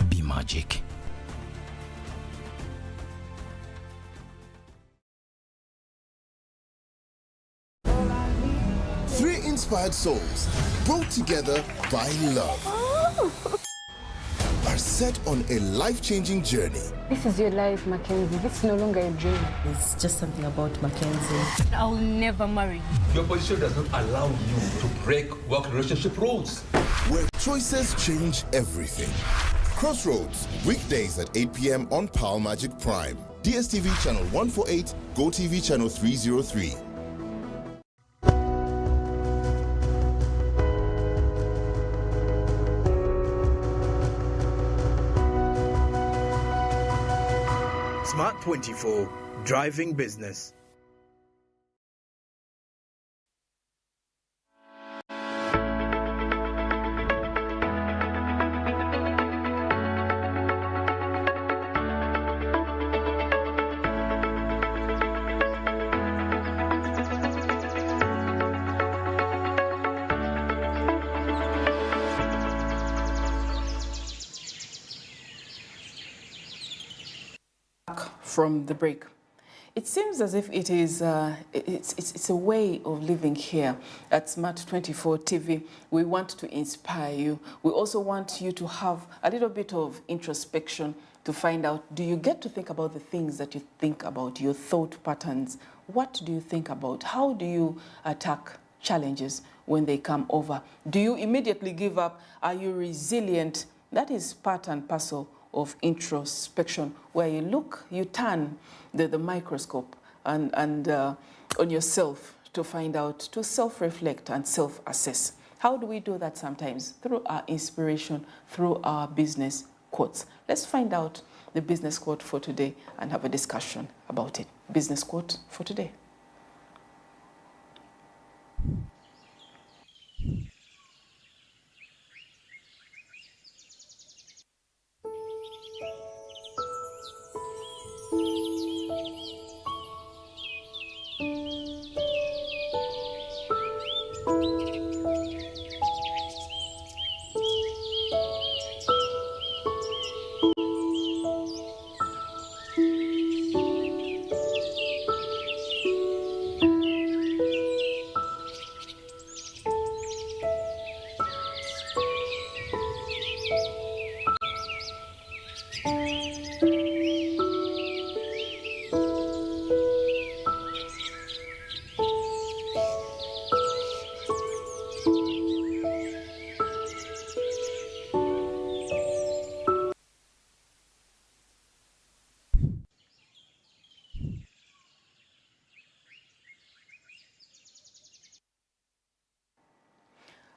Be magic. Three inspired souls brought together by love are set on a life-changing journey. This is your life, Mackenzie. This is no longer a dream. It's just something about Mackenzie. I'll never marry you. Your position does not allow you to break work relationship rules. Where choices change everything. Crossroads, weekdays at 8 p.m. on Power Magic Prime. DSTV channel 148, GoTV channel 303. Smart 24, driving business. From the break. It seems as if it is it's a way of living here at Smart 24 TV. We want to inspire you. We also want you to have a little bit of introspection to find out, do you get to think about the things that you think about, your thought patterns? What do you think about? How do you attack challenges when they come over? Do you immediately give up? Are you resilient? That is part and parcel of introspection, where you look, you turn the microscope and on yourself to find out, to self-reflect and self-assess. How do we do that sometimes? Through our inspiration, through our business quotes. Let's find out the business quote for today and have a discussion about it. Business quote for today.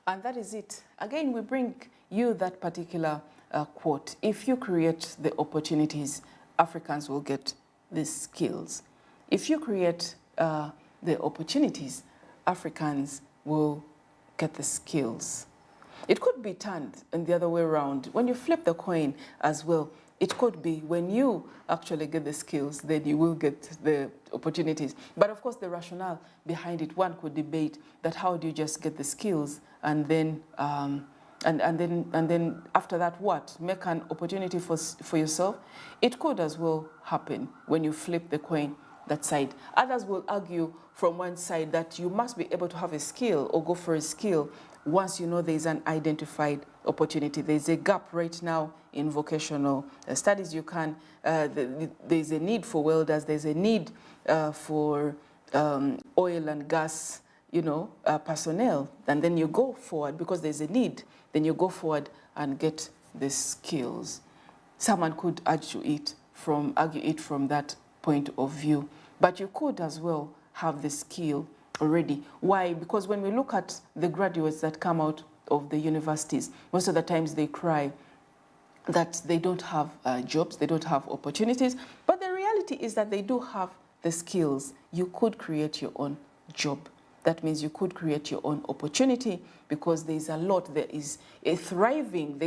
And that is it. Again, we bring you that particular quote. If you create the opportunities, Africans will get the skills. If you create the opportunities, Africans will get the skills. It could be turned in the other way around. When you flip the coin as well, it could be when you actually get the skills, then you will get the opportunities. But of course, the rationale behind it, one could debate that how do you just get the skills and then and then after that, what? Make an opportunity for yourself? It could as well happen when you flip the coin that side. Others will argue from one side that you must be able to have a skill or go for a skill once you know there's an identified opportunity. There's a gap right now in vocational studies. You can, there's a need for welders, there's a need for oil and gas, personnel, and then you go forward because there's a need, then you go forward and get the skills. Someone could argue it from that point of view, but you could as well have the skill already. Why? Because when we look at the graduates that come out of the universities, most of the times they cry that they don't have jobs, they don't have opportunities, but the reality is that they do have the skills. You could create your own job. That means you could create your own opportunity because there's a lot, there's a thriving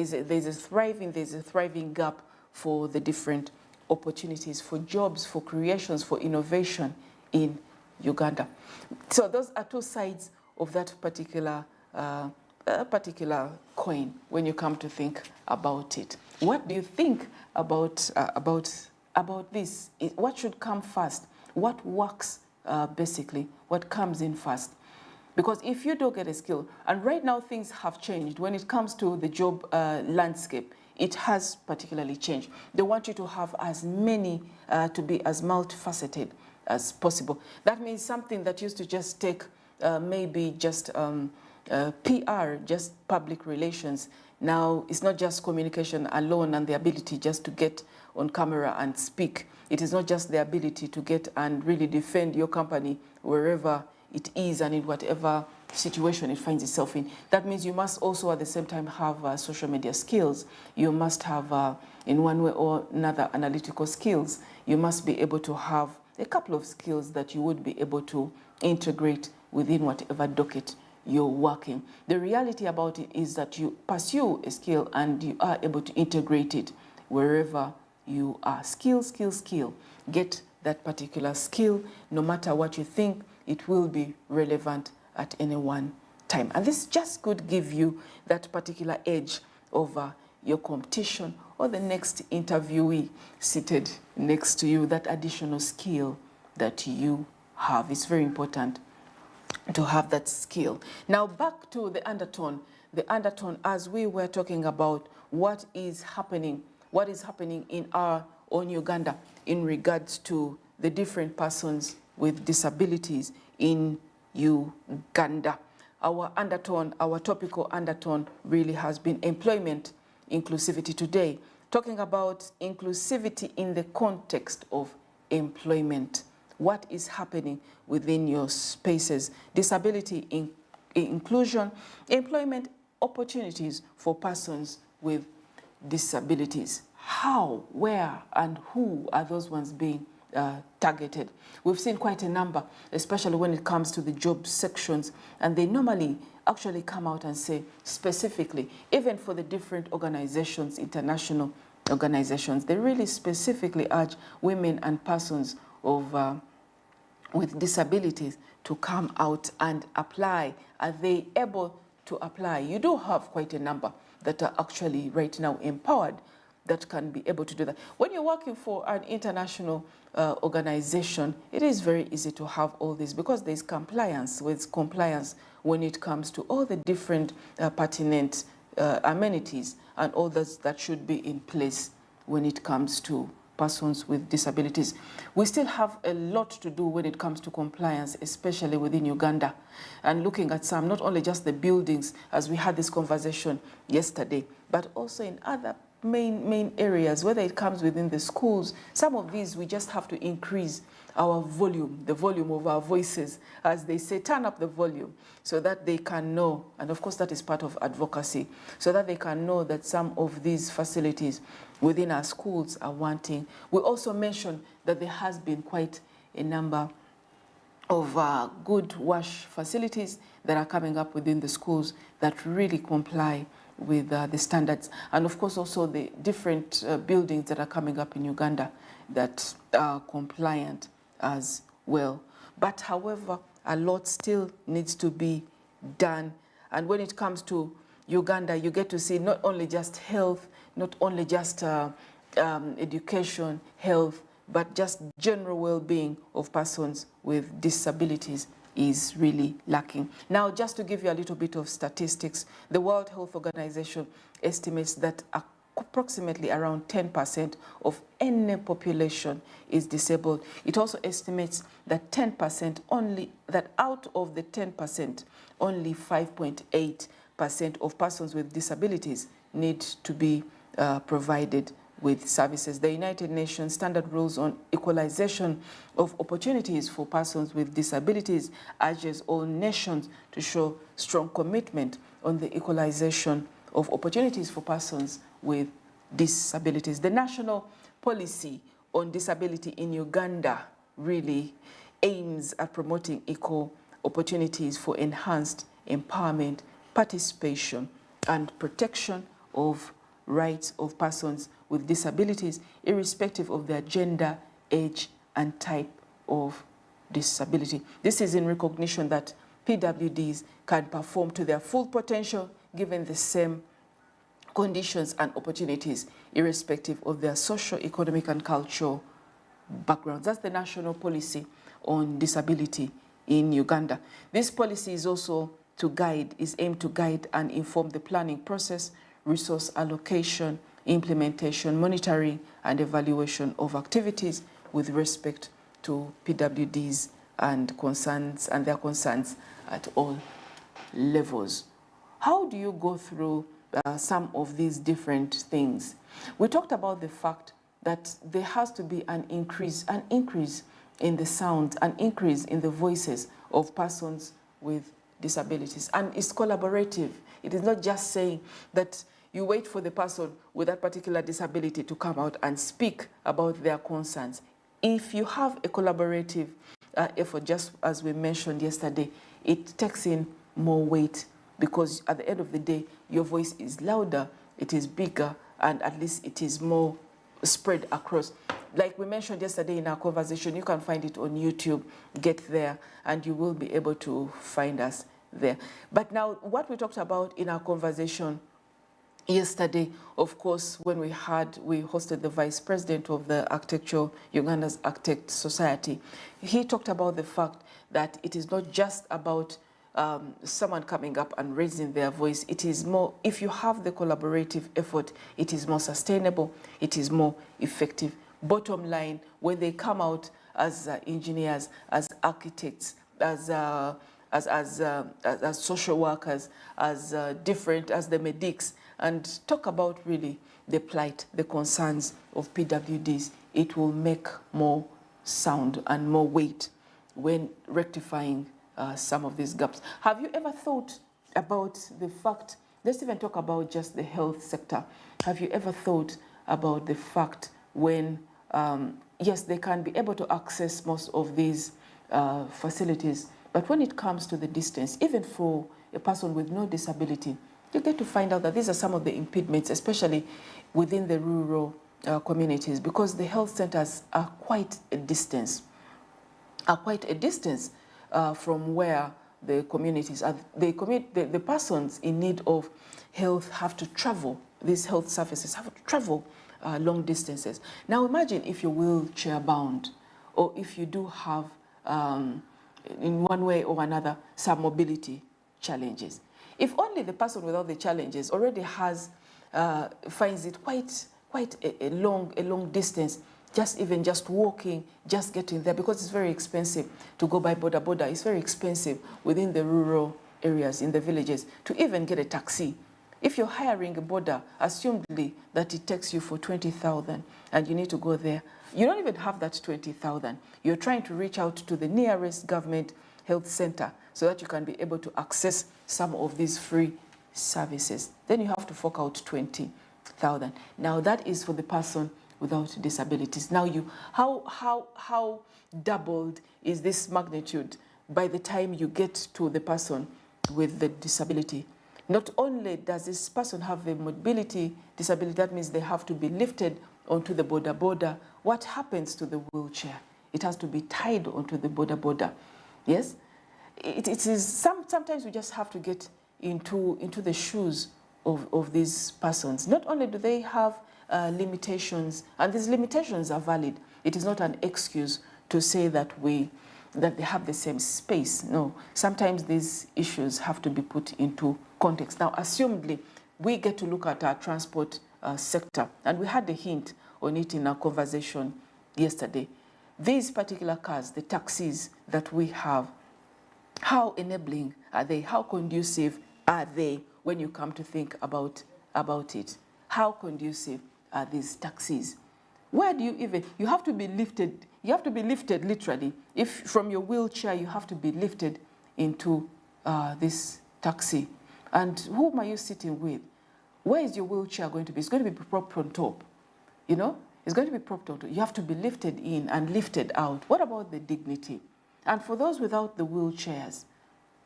gap for the different opportunities, for jobs, for creations, for innovation in Uganda. So those are two sides of that particular a particular coin when you come to think about it. What do you think about this? What should come first? What works basically? What comes in first? Because if you don't get a skill, and right now things have changed when it comes to the job landscape, it has particularly changed. They want you to have as many, to be as multifaceted as possible. That means something that used to just take maybe just PR, just public relations. Now it's not just communication alone and the ability just to get on camera and speak. It is not just the ability to get and really defend your company wherever it is and in whatever situation it finds itself in. That means you must also at the same time have social media skills. You must have, in one way or another, analytical skills. You must be able to have a couple of skills that you would be able to integrate within whatever docket you're working. The reality about it is that you pursue a skill and you are able to integrate it wherever you are. Skill, skill, skill. Get that particular skill. No matter what you think, it will be relevant at any one time. And this just could give you that particular edge over your competition or the next interviewee seated next to you, that additional skill that you have. It's very important to have that skill. Now back to the undertone. The undertone, as we were talking about what is happening in our own Uganda in regards to the different persons with disabilities in Uganda. Our undertone, our topical undertone really has been employment inclusivity today, talking about inclusivity in the context of employment. What is happening within your spaces? Disability inclusion, employment opportunities for persons with disabilities. How, where, and who are those ones being targeted? We've seen quite a number, especially when it comes to the job sections, and they normally actually come out and say specifically, even for the different organizations, international organizations, they really specifically urge women and persons of with disabilities to come out and apply. Are they able to apply? You do have quite a number that are actually right now empowered that can be able to do that. When you're working for an international organization, it is very easy to have all this because there's compliance when it comes to all the different pertinent amenities and all that should be in place when it comes to persons with disabilities. We still have a lot to do when it comes to compliance, especially within Uganda. And looking at some, not only just the buildings, as we had this conversation yesterday, but also in other main areas, whether it comes within the schools. Some of these, we just have to increase our volume, the volume of our voices, as they say, turn up the volume so that they can know, and of course that is part of advocacy, so that they can know that some of these facilities within our schools are wanting. We also mentioned that there has been quite a number of good wash facilities that are coming up within the schools that really comply with the standards. And of course also the different buildings that are coming up in Uganda that are compliant as well. But however, a lot still needs to be done. And when it comes to Uganda, you get to see not only just health, not only just education, health, but just general well-being of persons with disabilities is really lacking. Now, just to give you a little bit of statistics, the World Health Organization estimates that approximately around 10% of any population is disabled. It also estimates that 10% only, that out of the 10%, only 5.8% of persons with disabilities need to be provided with services. The United Nations Standard Rules on Equalization of Opportunities for Persons with Disabilities urges all nations to show strong commitment on the equalization of opportunities for persons with disabilities. The national policy on disability in Uganda really aims at promoting equal opportunities for enhanced empowerment, participation, and protection of rights of persons with disabilities, irrespective of their gender, age, and type of disability. This is in recognition that PWDs can perform to their full potential given the same conditions and opportunities, irrespective of their socio-economic and cultural backgrounds. That's the national policy on disability in Uganda. This policy is also aimed to guide and inform the planning process, resource allocation, implementation, monitoring, and evaluation of activities with respect to PWDs and their concerns at all levels. How do you go through some of these different things? We talked about the fact that there has to be an increase in the sound, an increase in the voices of persons with disabilities. And it's collaborative. It is not just saying that you wait for the person with that particular disability to come out and speak about their concerns. If you have a collaborative effort, just as we mentioned yesterday, it takes in more weight, because at the end of the day, your voice is louder, it is bigger, and at least it is more spread across. Like we mentioned yesterday in our conversation, you can find it on YouTube, get there, and you will be able to find us there. But now, what we talked about in our conversation yesterday, of course, when we hosted the Vice President of the Uganda's Architect Society, he talked about the fact that it is not just about someone coming up and raising their voice. It is more, if you have the collaborative effort, it is more sustainable, it is more effective. Bottom line, when they come out as engineers, as architects, as social workers, as the medics, and talk about really the plight, the concerns of PWDs, it will make more sound and more weight when rectifying some of these gaps. Have you ever thought about the fact, let's even talk about just the health sector. Have you ever thought about the fact when, yes, they can be able to access most of these facilities, but when it comes to the distance, even for a person with no disability, you get to find out that these are some of the impediments, especially within the rural communities, because the health centers are quite a distance, from where the communities are. The persons in need of health have to travel, these health services have to travel long distances. Now imagine if you're wheelchair bound, or if you do have, in one way or another, some mobility challenges. If only the person without the challenges already finds it quite a long distance, just walking, just getting there, because it's very expensive to go by border. It's very expensive within the rural areas, in the villages, to even get a taxi. If you're hiring a border, assumedly that it takes you for 20,000 and you need to go there, you don't even have that 20,000. You're trying to reach out to the nearest government health center so that you can be able to access some of these free services. Then you have to fork out 20,000. Now that is for the person without disabilities. Now how doubled is this magnitude by the time you get to the person with the disability? Not only does this person have a mobility disability, that means they have to be lifted onto the border. What happens to the wheelchair? It has to be tied onto the border. Yes? It is sometimes we just have to get into the shoes of these persons. Not only do they have limitations, and these limitations are valid. It is not an excuse to say that they have the same space. No, sometimes these issues have to be put into context. Now, assumedly, we get to look at our transport sector, and we had a hint on it in our conversation yesterday. These particular cars, the taxis that we have, how enabling are they? How conducive are they when you come to think about it? How conducive are these taxis? Where do you have to be lifted. You have to be lifted literally. If from your wheelchair, you have to be lifted into this taxi. And whom are you sitting with? Where is your wheelchair going to be? It's going to be propped on top. You know, it's going to be propped on top. You have to be lifted in and lifted out. What about the dignity? And for those without the wheelchairs,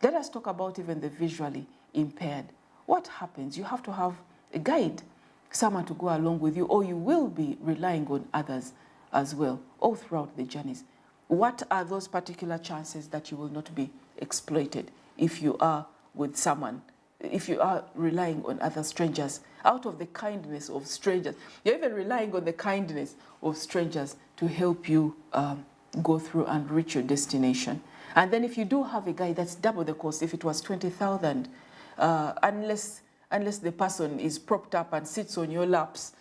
let us talk about even the visually impaired. What happens? You have to have a guide, someone to go along with you, or you will be relying on others as well, all throughout the journeys. What are those particular chances that you will not be exploited if you are with someone if you are relying on other strangers, out of the kindness of strangers, you're even relying on the kindness of strangers to help you go through and reach your destination. And then if you do have a guide, that's double the cost. If it was 20,000, unless the person is propped up and sits on your laps,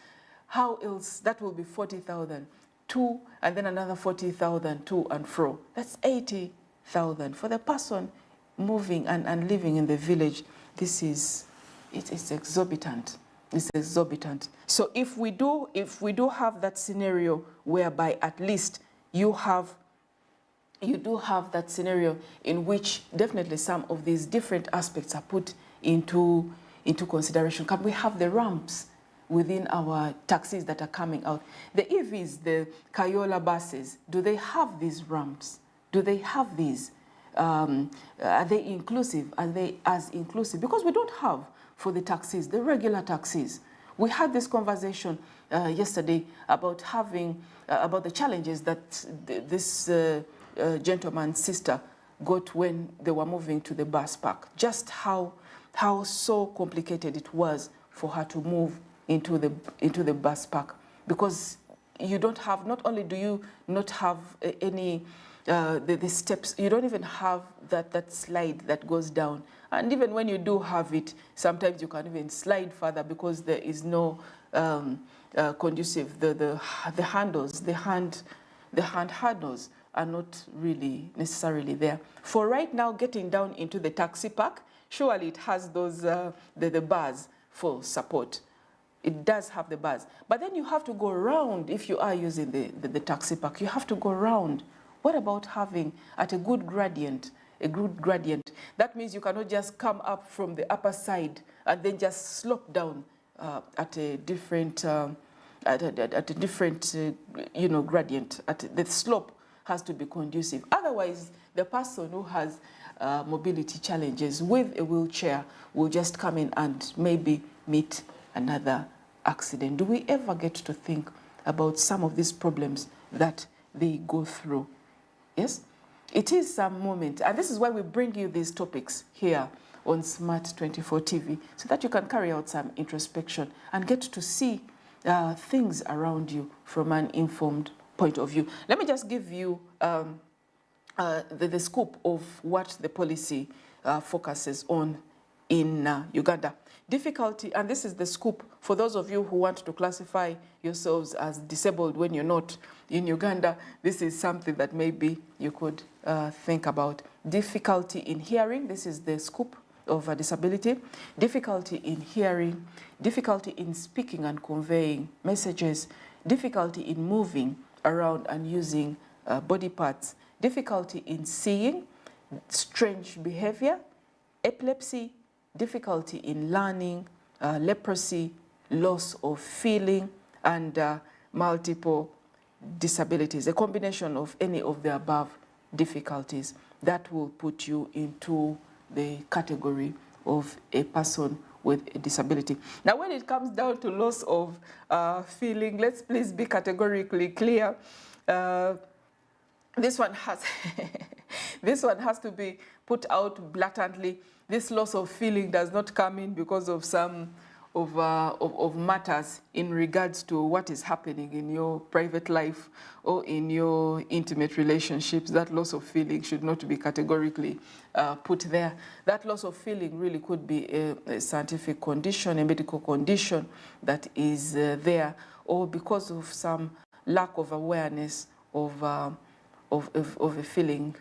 how else? That will be 40,000 to, and then another 40,000 to and fro. That's 80,000 for the person moving and living in the village. It's exorbitant. It's exorbitant. So if we do have that scenario whereby at least you do have that scenario in which definitely some of these different aspects are put into consideration. Can we have the ramps within our taxis that are coming out? The EVs, the Kayola buses, do they have these ramps? Do they have these? Are they inclusive? Are they as inclusive? Because we don't have for the taxis, the regular taxis. We had this conversation yesterday about about the challenges that this gentleman's sister got when they were moving to the bus park. Just how so complicated it was for her to move into the bus park, because you don't have, not only do you not have any the steps, you don't even have that slide that goes down. And even when you do have it, sometimes you can't even slide further because there is no conducive. The handles, the hand handles are not really necessarily there. For right now, getting down into the taxi park, surely it has those the bars for support. It does have the bars. But then you have to go around. If you are using the taxi park, you have to go around. What about having at a good gradient? A good gradient. That means you cannot just come up from the upper side and then just slope down at a different gradient. The slope has to be conducive. Otherwise, the person who has mobility challenges with a wheelchair will just come in and maybe meet another accident. Do we ever get to think about some of these problems that they go through? Yes? It is some moment, and this is why we bring you these topics here on Smart 24 TV, so that you can carry out some introspection and get to see things around you from an informed point of view. Let me just give you the scope of what the policy focuses on in Uganda. Difficulty, and this is the scoop for those of you who want to classify yourselves as disabled when you're not in Uganda. This is something that maybe you could think about. Difficulty in hearing, this is the scoop of a disability. Difficulty in hearing, difficulty in speaking and conveying messages, difficulty in moving around and using body parts, difficulty in seeing, strange behavior, epilepsy, difficulty in learning, leprosy, loss of feeling, and multiple disabilities. A combination of any of the above difficulties that will put you into the category of a person with a disability. Now, when it comes down to loss of feeling, let's please be categorically clear. This one has to be put out blatantly. This loss of feeling does not come in because of some of matters in regards to what is happening in your private life or in your intimate relationships. That loss of feeling should not be categorically put there. That loss of feeling really could be a scientific condition, a medical condition that is there, or because of some lack of awareness of a feeling,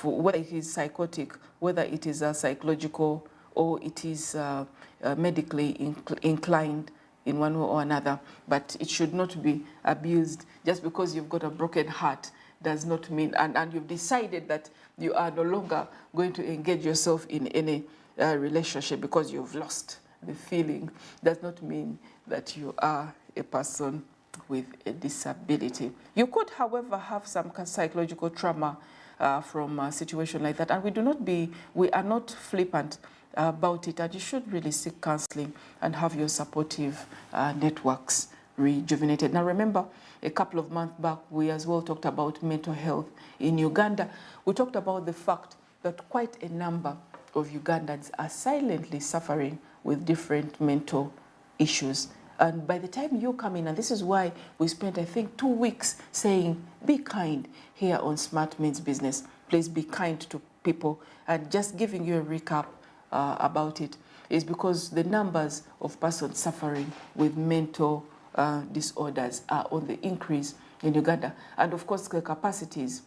whether it is psychotic, whether it is psychological, or it is medically inclined in one way or another. But it should not be abused. Just because you've got a broken heart does not mean, and you've decided that you are no longer going to engage yourself in any relationship because you've lost the feeling, does not mean that you are a person with a disability. You could, however, have some psychological trauma from a situation like that, and we are not flippant about it, and you should really seek counseling and have your supportive networks rejuvenated. Now, remember, a couple of months back, we as well talked about mental health in Uganda. We talked about the fact that quite a number of Ugandans are silently suffering with different mental issues. And by the time you come in, and this is why we spent, I think, 2 weeks saying, be kind here on Smart Means Business. Please be kind to people. And just giving you a recap about it is because the numbers of persons suffering with mental disorders are on the increase in Uganda. And of course, the capacities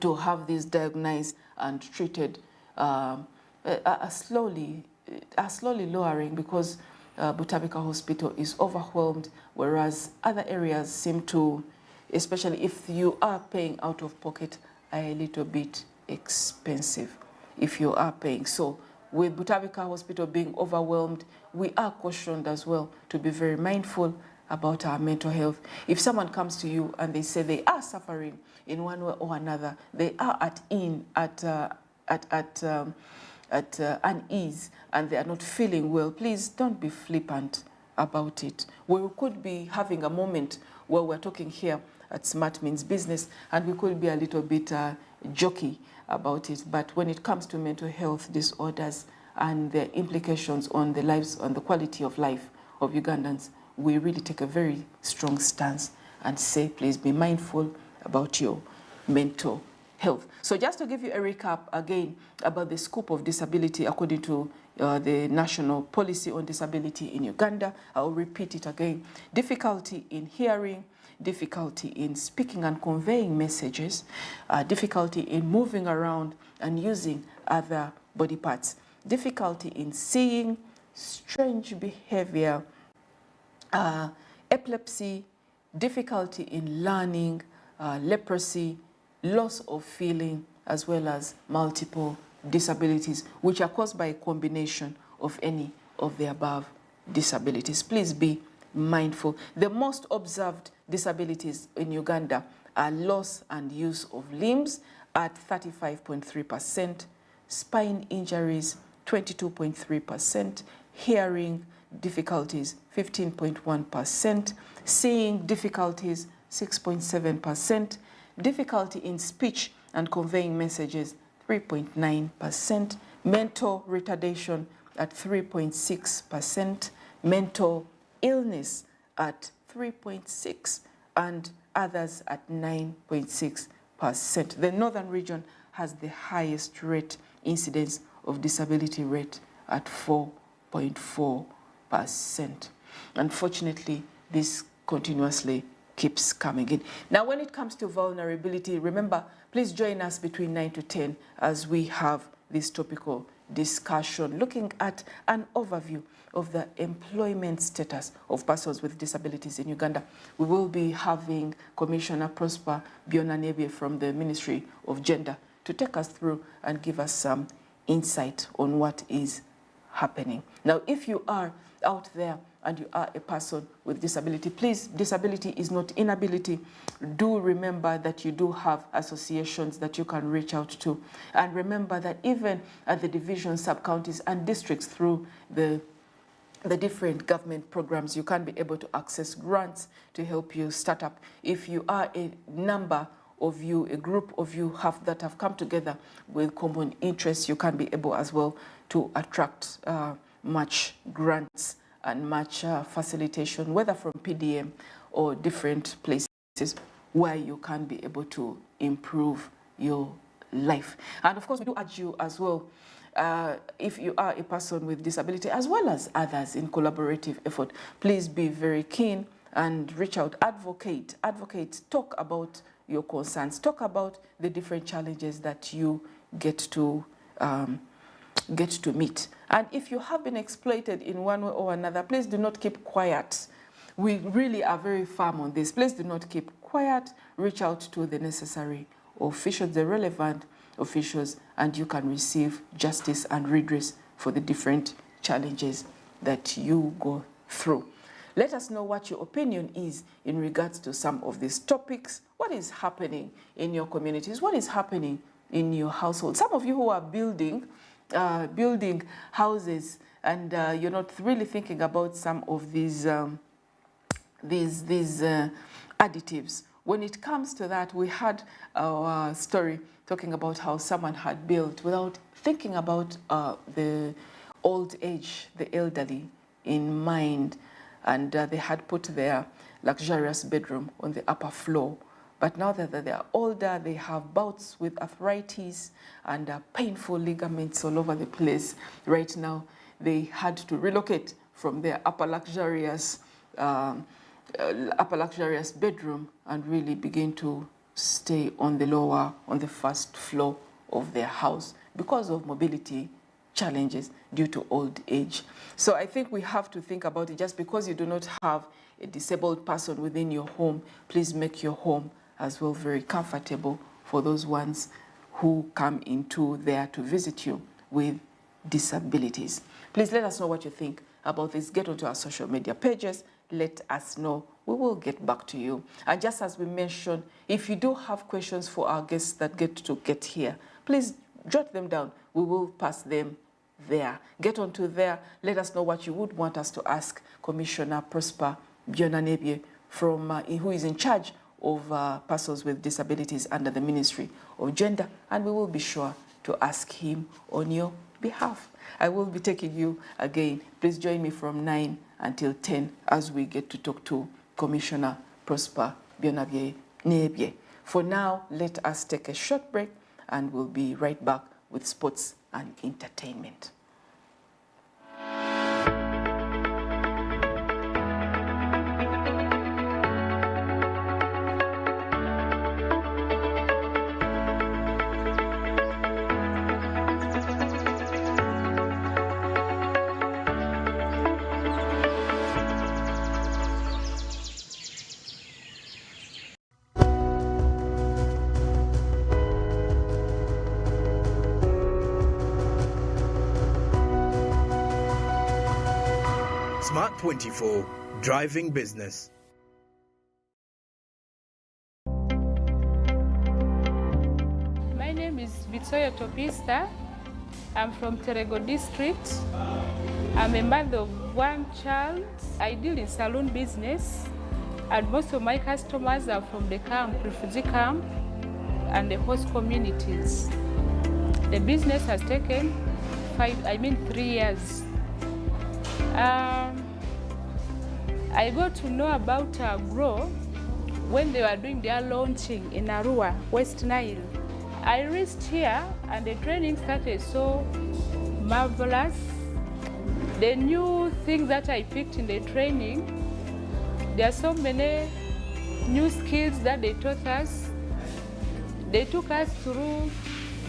to have these diagnosed and treated are slowly lowering, because Butabika Hospital is overwhelmed, whereas other areas seem to, especially if you are paying out of pocket, are a little bit expensive if you are paying. So with Butabika Hospital being overwhelmed, we are cautioned as well to be very mindful about our mental health. If someone comes to you and they say they are suffering in one way or another, they are at unease, and they are not feeling well, please don't be flippant about it. We could be having a moment where we're talking here at Smart Means Business, and we could be a little bit jokey about it. But when it comes to mental health disorders and the implications on the lives, on the quality of life of Ugandans, we really take a very strong stance and say, please be mindful about your mental health. So just to give you a recap again about the scope of disability according to the National Policy on Disability in Uganda, I'll repeat it again. Difficulty in hearing, difficulty in speaking and conveying messages, difficulty in moving around and using other body parts, difficulty in seeing, strange behavior, epilepsy, difficulty in learning, leprosy, loss of feeling, as well as multiple disabilities, which are caused by a combination of any of the above disabilities. Please be mindful. The most observed disabilities in Uganda are loss and use of limbs at 35.3%, spine injuries 22.3%, hearing difficulties 15.1%, seeing difficulties 6.7%, difficulty in speech and conveying messages 3.9%, mental retardation at 3.6%, mental illness at 3.6%, and others at 9.6%. The northern region has the highest rate incidence of disability rate at 4.4%. Unfortunately, this continuously keeps coming in. Now, when it comes to vulnerability, remember, please join us between 9 to 10 as we have this topical discussion looking at an overview of the employment status of persons with disabilities in Uganda. We will be having Commissioner Prosper Bionanebye from the Ministry of Gender to take us through and give us some insight on what is happening. Now, if you are out there and you are a person with disability, please, disability is not inability. Do remember that you do have associations that you can reach out to. And remember that even at the divisions, sub-counties and districts through the different government programs, you can be able to access grants to help you start up. If you are a number of you, a group of you that have come together with common interests, you can be able as well to attract much grants and much facilitation, whether from PDM or different places where you can be able to improve your life. And of course, we do urge you as well, if you are a person with disability, as well as others in collaborative effort, please be very keen and reach out, advocate, talk about your concerns, talk about the different challenges that you get to meet. And if you have been exploited in one way or another, please do not keep quiet. We really are very firm on this. Please do not keep quiet. Reach out to the necessary officials, the relevant officials, and you can receive justice and redress for the different challenges that you go through. Let us know what your opinion is in regards to some of these topics. What is happening in your communities? What is happening in your household? Some of you who are building houses and you're not really thinking about some of these additives. when it comes to that, we had our story talking about how someone had built without thinking about the old age, the elderly in mind, and they had put their luxurious bedroom on the upper floor. But now that they are older, they have bouts with arthritis and painful ligaments all over the place. Right now, they had to relocate from their upper luxurious bedroom and really begin to stay on the first floor of their house because of mobility challenges due to old age. So I think we have to think about it. Just because you do not have a disabled person within your home, please make your home as well very comfortable for those ones who come into there to visit you with disabilities. Please let us know what you think about this. Get onto our social media pages. Let us know. We will get back to you. And just as we mentioned, if you do have questions for our guests that get here, please jot them down. We will pass them there. Get onto there. Let us know what you would want us to ask Commissioner Prosper Byona-Nebye, who is in charge of persons with disabilities under the Ministry of Gender, and we will be sure to ask him on your behalf. I will be taking you again. Please join me from 9 until 10 as we get to talk to Commissioner Prosper Byona-Nebye. For now, let us take a short break and we'll be right back with sports and entertainment. Smart 24, driving business. My name is Victoria Topista. I'm from Terego District. I'm a mother of one child. I deal in salon business, and most of my customers are from the camp, refugee camp, and the host communities. The business has taken 3 years. I got to know about Grow when they were doing their launching in Arua, West Nile. I reached here and the training started so marvelous. The new things that I picked in the training, there are so many new skills that they taught us. They took us through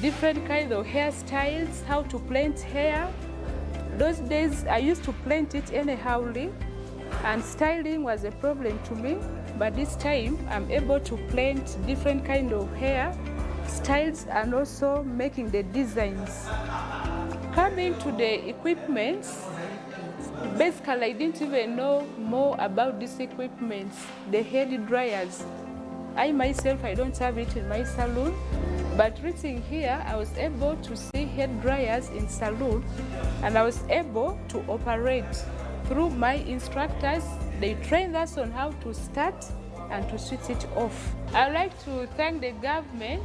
different kinds of hairstyles, how to plant hair. Those days, I used to plant it anyhowly, and styling was a problem to me. But this time, I'm able to plant different kind of hair styles and also making the designs. Coming to the equipment, basically, I didn't even know more about this equipment, the hair dryers. I myself, I don't have it in my salon. But reaching here, I was able to see hair dryers in salon, and I was able to operate. Through my instructors, they trained us on how to start and to switch it off. I'd like to thank the government,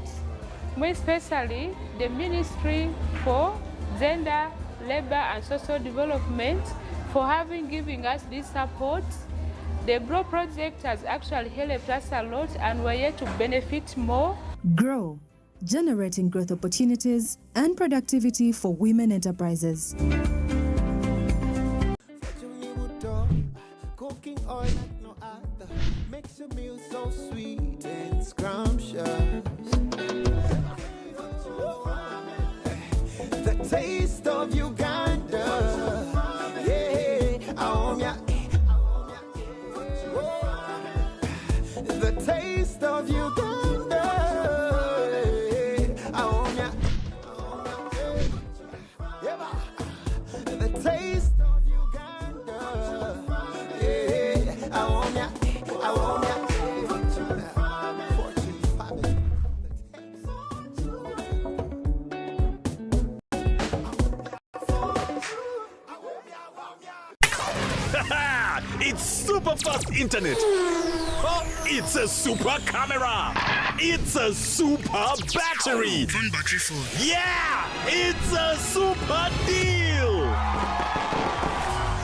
more especially the Ministry for Gender, Labor and Social Development, for giving us this support. The GROW project has actually helped us a lot, and we're here to benefit more. GROW, generating growth opportunities and productivity for women enterprises. Cooking oil like no other makes your meal so sweet and scrumptious. The taste of Uganda, the taste of Uganda, the taste. It's Super super fast internet. Oh, it's a super camera. It's a super battery. One battery full. Yeah, it's a super deal.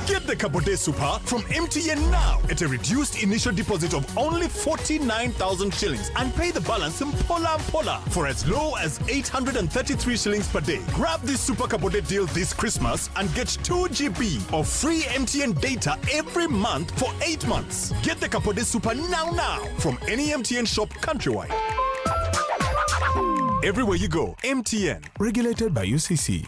Get the Capote Super from MTN now at a reduced initial deposit of only 49,000 shillings and pay the balance in Pola for as low as 833 shillings per day. Grab this Super Capote deal this Christmas and get 2 GB of free MTN data every month for 8 months. Get the Capote Super now from any MTN shop countrywide. Everywhere you go, MTN. Regulated by UCC.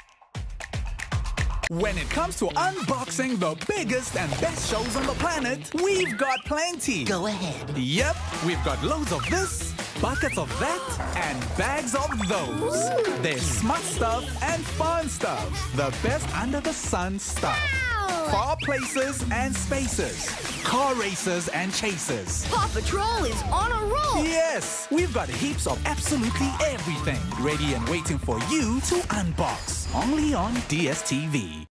When it comes to unboxing the biggest and best shows on the planet, we've got plenty. Go ahead. Yep, we've got loads of this, buckets of that, and bags of those. Ooh. There's smart stuff and fun stuff. The best under the sun stuff. Wow. Far places and spaces. Car races and chases. Paw Patrol is on a roll. Yes, we've got heaps of absolutely everything ready and waiting for you to unbox. Only on DSTV.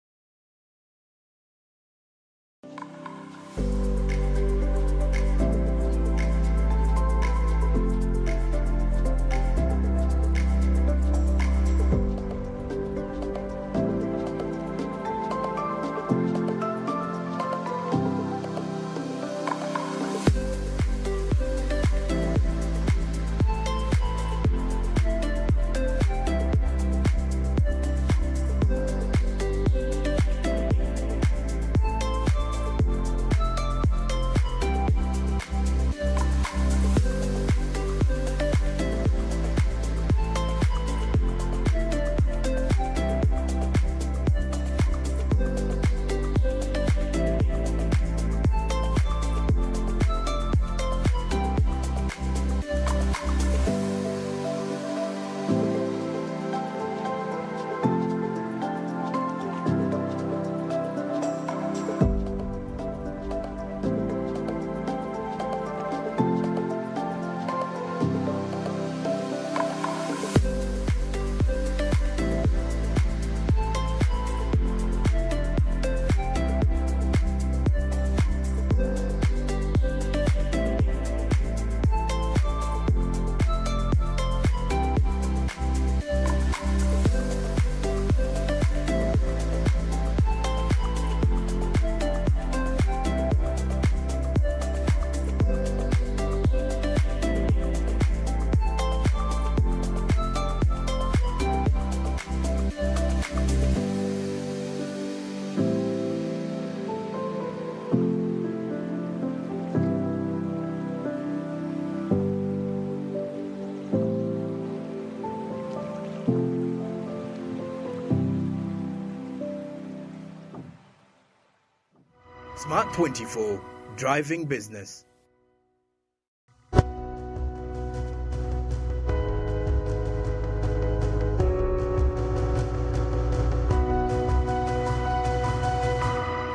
Smart 24, driving business.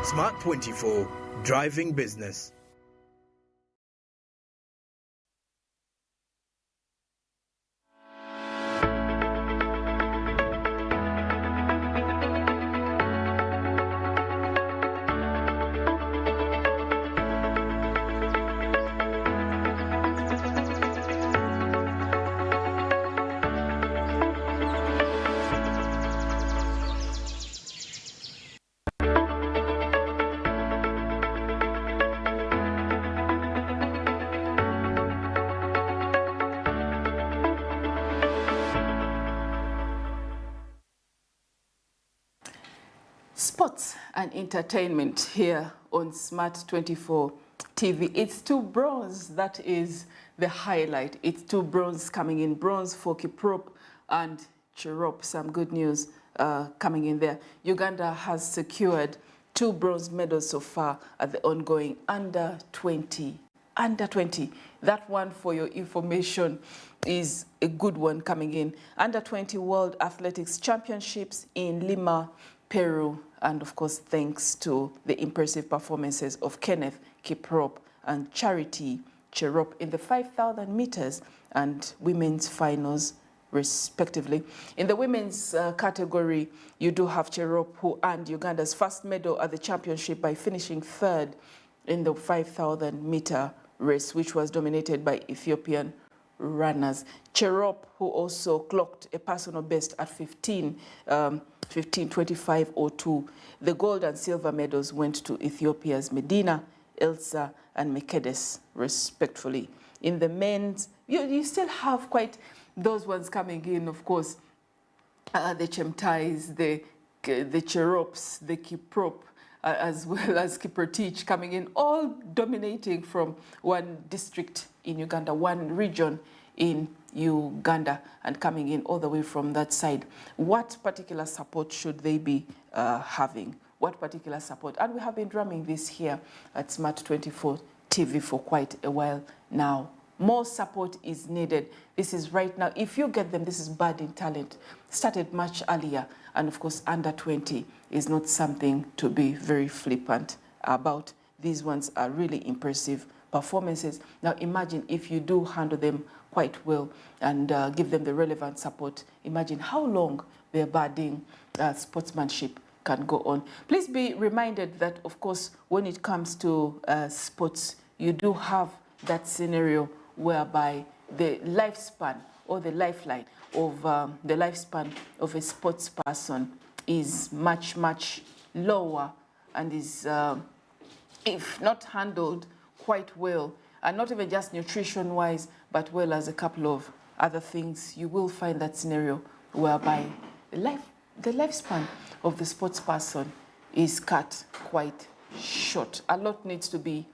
Smart 24, driving business. Sports and entertainment here on Smart 24 TV. It's 2 bronze that is the highlight. It's 2 bronze coming in. Bronze for Kiprop and Cherop. Some good news coming in there. Uganda has secured 2 bronze medals so far at the ongoing Under 20. Under 20. That one, for your information, is a good one coming in. Under 20 World Athletics Championships in Lima, Peru, and of course thanks to the impressive performances of Kenneth Kiprop and Charity Cherop in the 5,000 meters and women's finals respectively. In the women's category, you do have Cherop, who earned Uganda's first medal at the championship by finishing 3rd in the 5,000-meter race, which was dominated by Ethiopian runners. Cherop, who also clocked a personal best at 15:25:02. The gold and silver medals went to Ethiopia's Medina, Elsa, and Mekedes, respectively. In the men's, you still have quite those ones coming in, of course, the Chemtais, the Cherops, the Kiprop, as well as Kiprotich coming in, all dominating from one district in Uganda, one region in Uganda, and coming in all the way from that side. What particular support should they be having? What particular support? And we have been drumming this here at Smart 24 TV for quite a while now. More support is needed. This is right now. If you get them, this is budding talent. Started much earlier. And of course, under 20 is not something to be very flippant about. These ones are really impressive performances. Now imagine if you do handle them quite well and give them the relevant support. Imagine how long their budding sportsmanship can go on. Please be reminded that, of course, when it comes to sports, you do have that scenario whereby the lifespan or the lifeline of the lifespan of a sports person is much, much lower and is, if not handled quite well, and not even just nutrition-wise, but well as a couple of other things, you will find that scenario whereby the lifespan of the sports person is cut quite short. A lot needs to be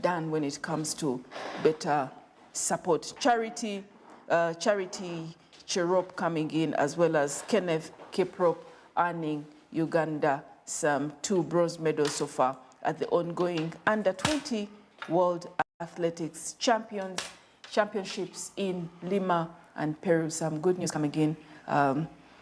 done when it comes to better support. Charity Cherop coming in, as well as Kenneth Kiprop earning Uganda some 2 bronze medals so far at the ongoing Under-20 World Athletics Championships in Lima and Peru. Some good news coming in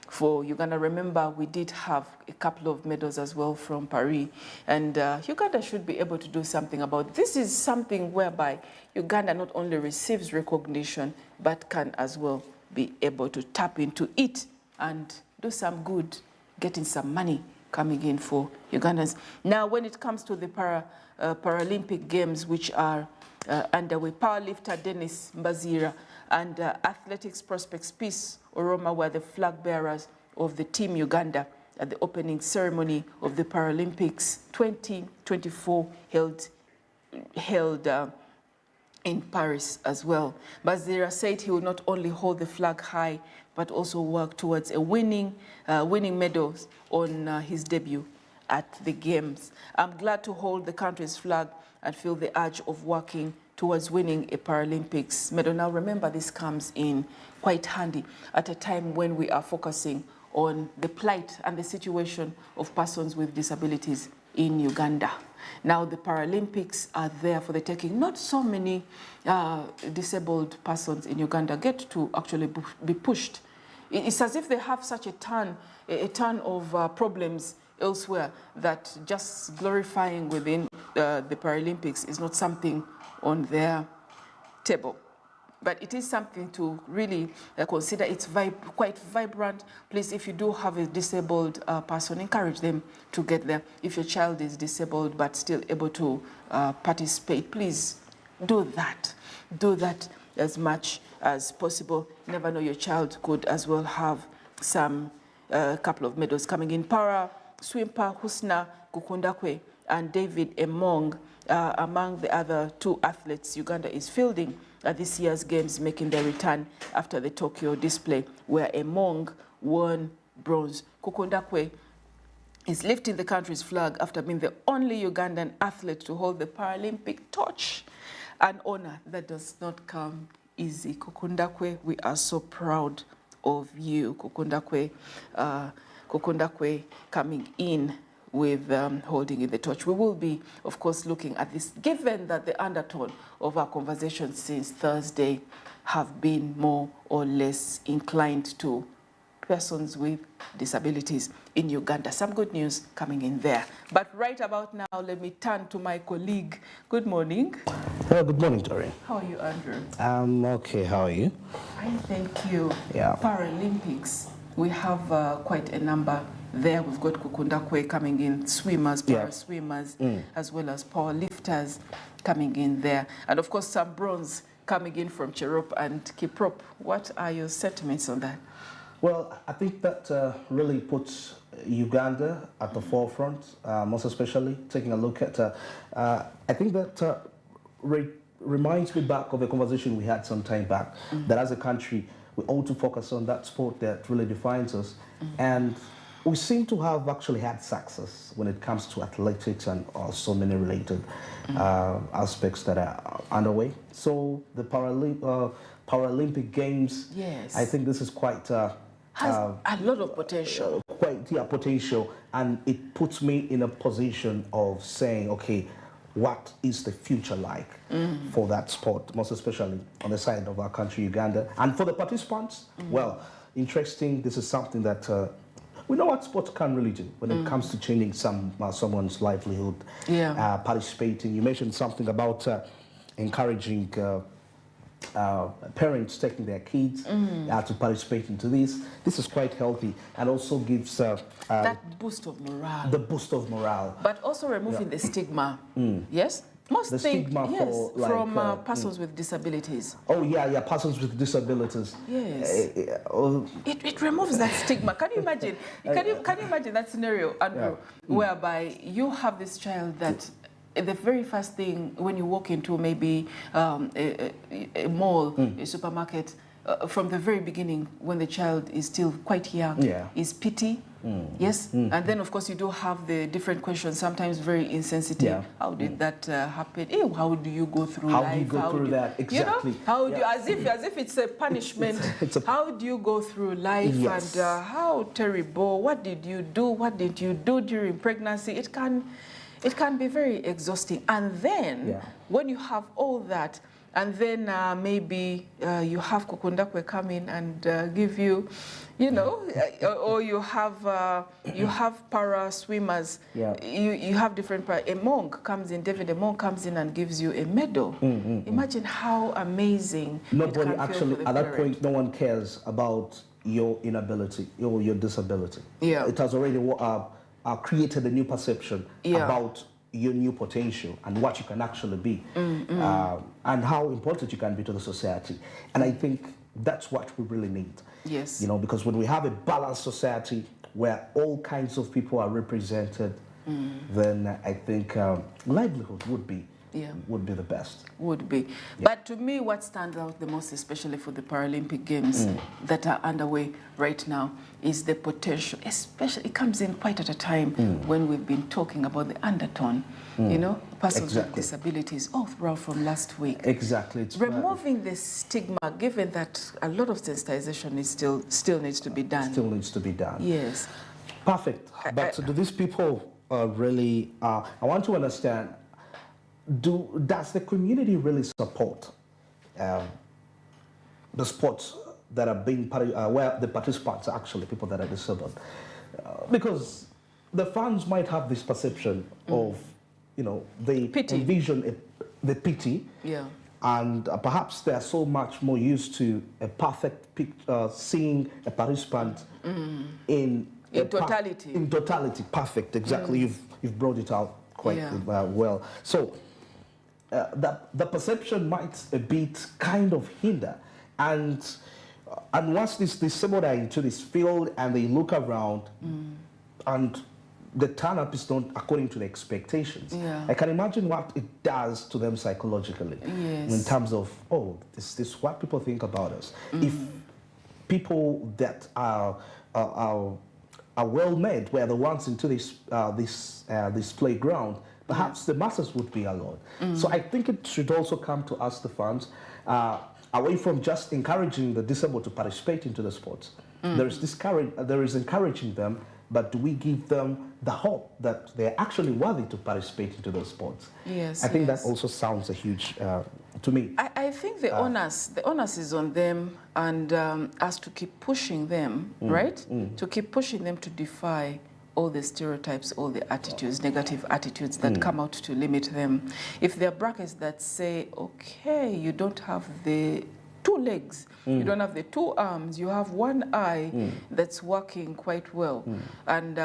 for Uganda. Remember, we did have a couple of medals as well from Paris, and Uganda should be able to do something about it. This is something whereby Uganda not only receives recognition, but can as well be able to tap into it and do some good, getting some money coming in for Ugandans. Now, when it comes to the Paralympic Games, which are underway, powerlifter Dennis Mbazira and athletics prospects Peace Oroma were the flag bearers of the Team Uganda at the opening ceremony of the Paralympics 2024 held in Paris as well. Mbazira said he will not only hold the flag high, but also work towards a winning medals on his debut at the Games. I'm glad to hold the country's flag and feel the urge of working towards winning a Paralympics medal. Now remember, this comes in quite handy at a time when we are focusing on the plight and the situation of persons with disabilities in Uganda. Now the Paralympics are there for the taking. Not so many disabled persons in Uganda get to actually be pushed. It's as if they have such a ton of problems elsewhere that just glorifying within the Paralympics is not something on their table. But it is something to really consider. It's quite vibrant. Please, if you do have a disabled person, encourage them to get there. If your child is disabled but still able to participate, please do that. Do that as much as possible. Never know, your child could as well have some couple of medals coming in. Para swimper Husna Kukundakwe and David Emong among the other 2 athletes Uganda is fielding at this year's Games, making their return after the Tokyo display, where Emong won bronze. Kukundakwe is lifting the country's flag after being the only Ugandan athlete to hold the Paralympic torch, an honor that does not come easy. Kukundakwe, we are so proud of you. Kukundakwe coming in with holding in the torch. We will be, of course, looking at this, given that the undertone of our conversation since Thursday have been more or less inclined to persons with disabilities in Uganda. Some good news coming in there. But right about now, let me turn to my colleague. Good morning. Hello, good morning, Doreen. How are you, Andrew? I'm okay. How are you? Fine, thank you. Yeah. Paralympics, we have quite a number there. We've got Kukundakwe coming in, swimmers, para-swimmers, as well as powerlifters. competitors coming in there. And of course, some bronze coming in from Cherop and Kiprop. What are your sentiments on that? Well, I think that really puts Uganda at the forefront, most especially taking a look at, I think that reminds me back of a conversation we had some time back, that as a country, we ought to focus on that sport that really defines us. And we seem to have actually had success when it comes to athletics and so many related aspects that are underway. So the Paralympic Games, yes, I think this is quite has a lot of potential. Potential, and it puts me in a position of saying, okay, what is the future like for that sport, most especially on the side of our country, Uganda, and for the participants? Well, interesting. This is something that we know what sport can really do when it comes to changing someone's livelihood. Yeah. Participating. You mentioned something about encouraging parents taking their kids to participate into this. This is quite healthy and also gives that boost of morale. The boost of morale. But also removing the stigma. Yes? Most the think, stigma yes, for, like, from persons with disabilities. Oh yeah, persons with disabilities. Yes. It removes that stigma. Can you imagine? Can you imagine that scenario, Andrew, whereby you have this child that the very first thing when you walk into maybe a mall, a supermarket, from the very beginning, when the child is still quite young, is pity. Yes, and then of course you do have the different questions, sometimes very insensitive. How did that happen? Ew, how do you go through life? How do you go through that? Exactly. You know, how do you, as if it's a punishment. How do you go through life? Yes. And how terrible? What did you do? What did you do during pregnancy? It can be very exhausting. And then when you have all that, and then maybe you have Kukundakwe come in and give you, you know, or you have para swimmers. You have different. A monk comes in. David, a monk comes in and gives you a medal. Imagine how amazing. Nobody actually at that point. No one cares about your inability or your disability. Yeah, it has already created a new perception about your new potential and what you can actually be, and how important you can be to the society. And I think that's what we really need. Yes. You know, because when we have a balanced society where all kinds of people are represented, then I think livelihood would be the best. Would be. But to me, what stands out the most, especially for the Paralympic Games that are underway right now, is the potential. Especially, it comes in quite at a time when we've been talking about the undertone, you know, persons with disabilities all throughout from last week. Exactly. It's removing the stigma, given that a lot of sensitization is still needs to be done. Still needs to be done. Yes. Perfect. But do these people really? I want to understand. Does the community really support the sports that are being where the participants are actually people that are disabled? Because the fans might have this perception of, you know, they envision the pity, and perhaps they are so much more used to a perfect picture, seeing a participant in totality. In totality, perfect. Exactly. You've brought it out quite well. So. The perception might a bit kind of hinder, and once these disabled are into this field and they look around, and the turn up is not according to the expectations. I can imagine what it does to them psychologically, in terms of, oh, is this what people think about us? If people that are well made were the ones into this playground, perhaps the masses would be allowed. So I think it should also come to us, the fans, away from just encouraging the disabled to participate into the sports. There is encouraging them, but do we give them the hope that they're actually worthy to participate into those sports? Yes. I think that also sounds a huge, to me. I think the onus is on them, and us to keep pushing them, right? To keep pushing them to defy all the stereotypes, all the attitudes, negative attitudes that come out to limit them. If there are brackets that say, okay, you don't have the 2 legs. You don't have the 2 arms. You have 1 eye that's working quite well. And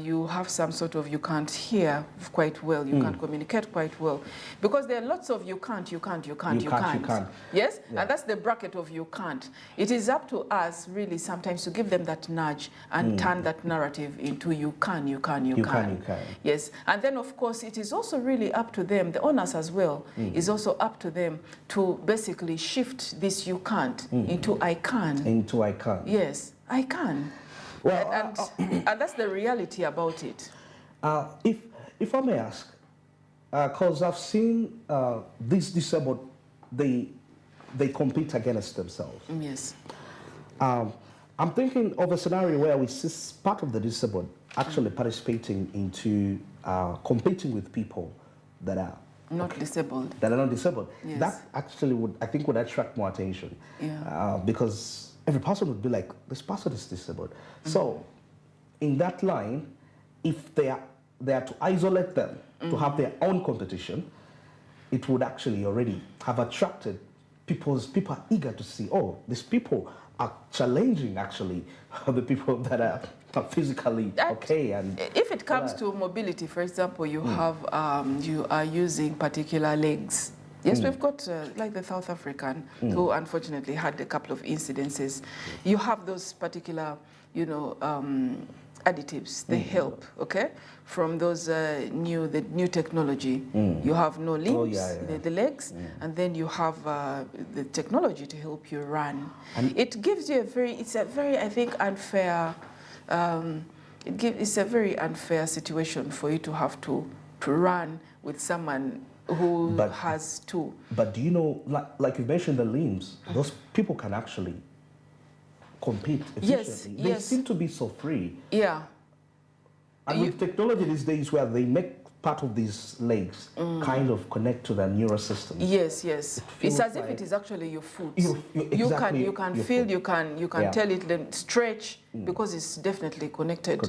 you have some sort of, you can't hear quite well. You can't communicate quite well. Because there are lots of you can't. Yes? Yeah. And that's the bracket of you can't. It is up to us, really, sometimes to give them that nudge and turn that narrative into you can. Yes. And then, of course, it is also really up to them, the owners as well, is also up to them to basically shift this you can't into I can. Into I can. Yes, I can. Well, and that's the reality about it. If I may ask, because I've seen these disabled, they compete against themselves. Yes. I'm thinking of a scenario where we see part of the disabled actually participating into competing with people that are not disabled. That are not disabled. Yes. That actually would attract more attention. Yeah. Because every person would be like, this person is disabled. So, in that line, if they are to isolate them, to have their own competition, it would actually already have attracted people are eager to see, oh, these people are challenging actually the people that are physically okay. And if it comes to mobility, for example, you have you are using particular legs. Yes, we've got like the South African who unfortunately had a couple of incidences. You have those particular, additives. They help, okay, from those the new technology. You have no limbs, the legs, and then you have the technology to help you run. And it gives you it's a very, I think, unfair. It's a very unfair situation for you to have to run with someone who has 2. But do you know, like you mentioned the limbs, those people can actually compete efficiently. They seem to be so free. Yeah. And with technology these days where they make part of these legs kind of connect to their neural system. Yes. It's as if it is actually your foot. You can feel, you can tell it, then stretch, because it's definitely connected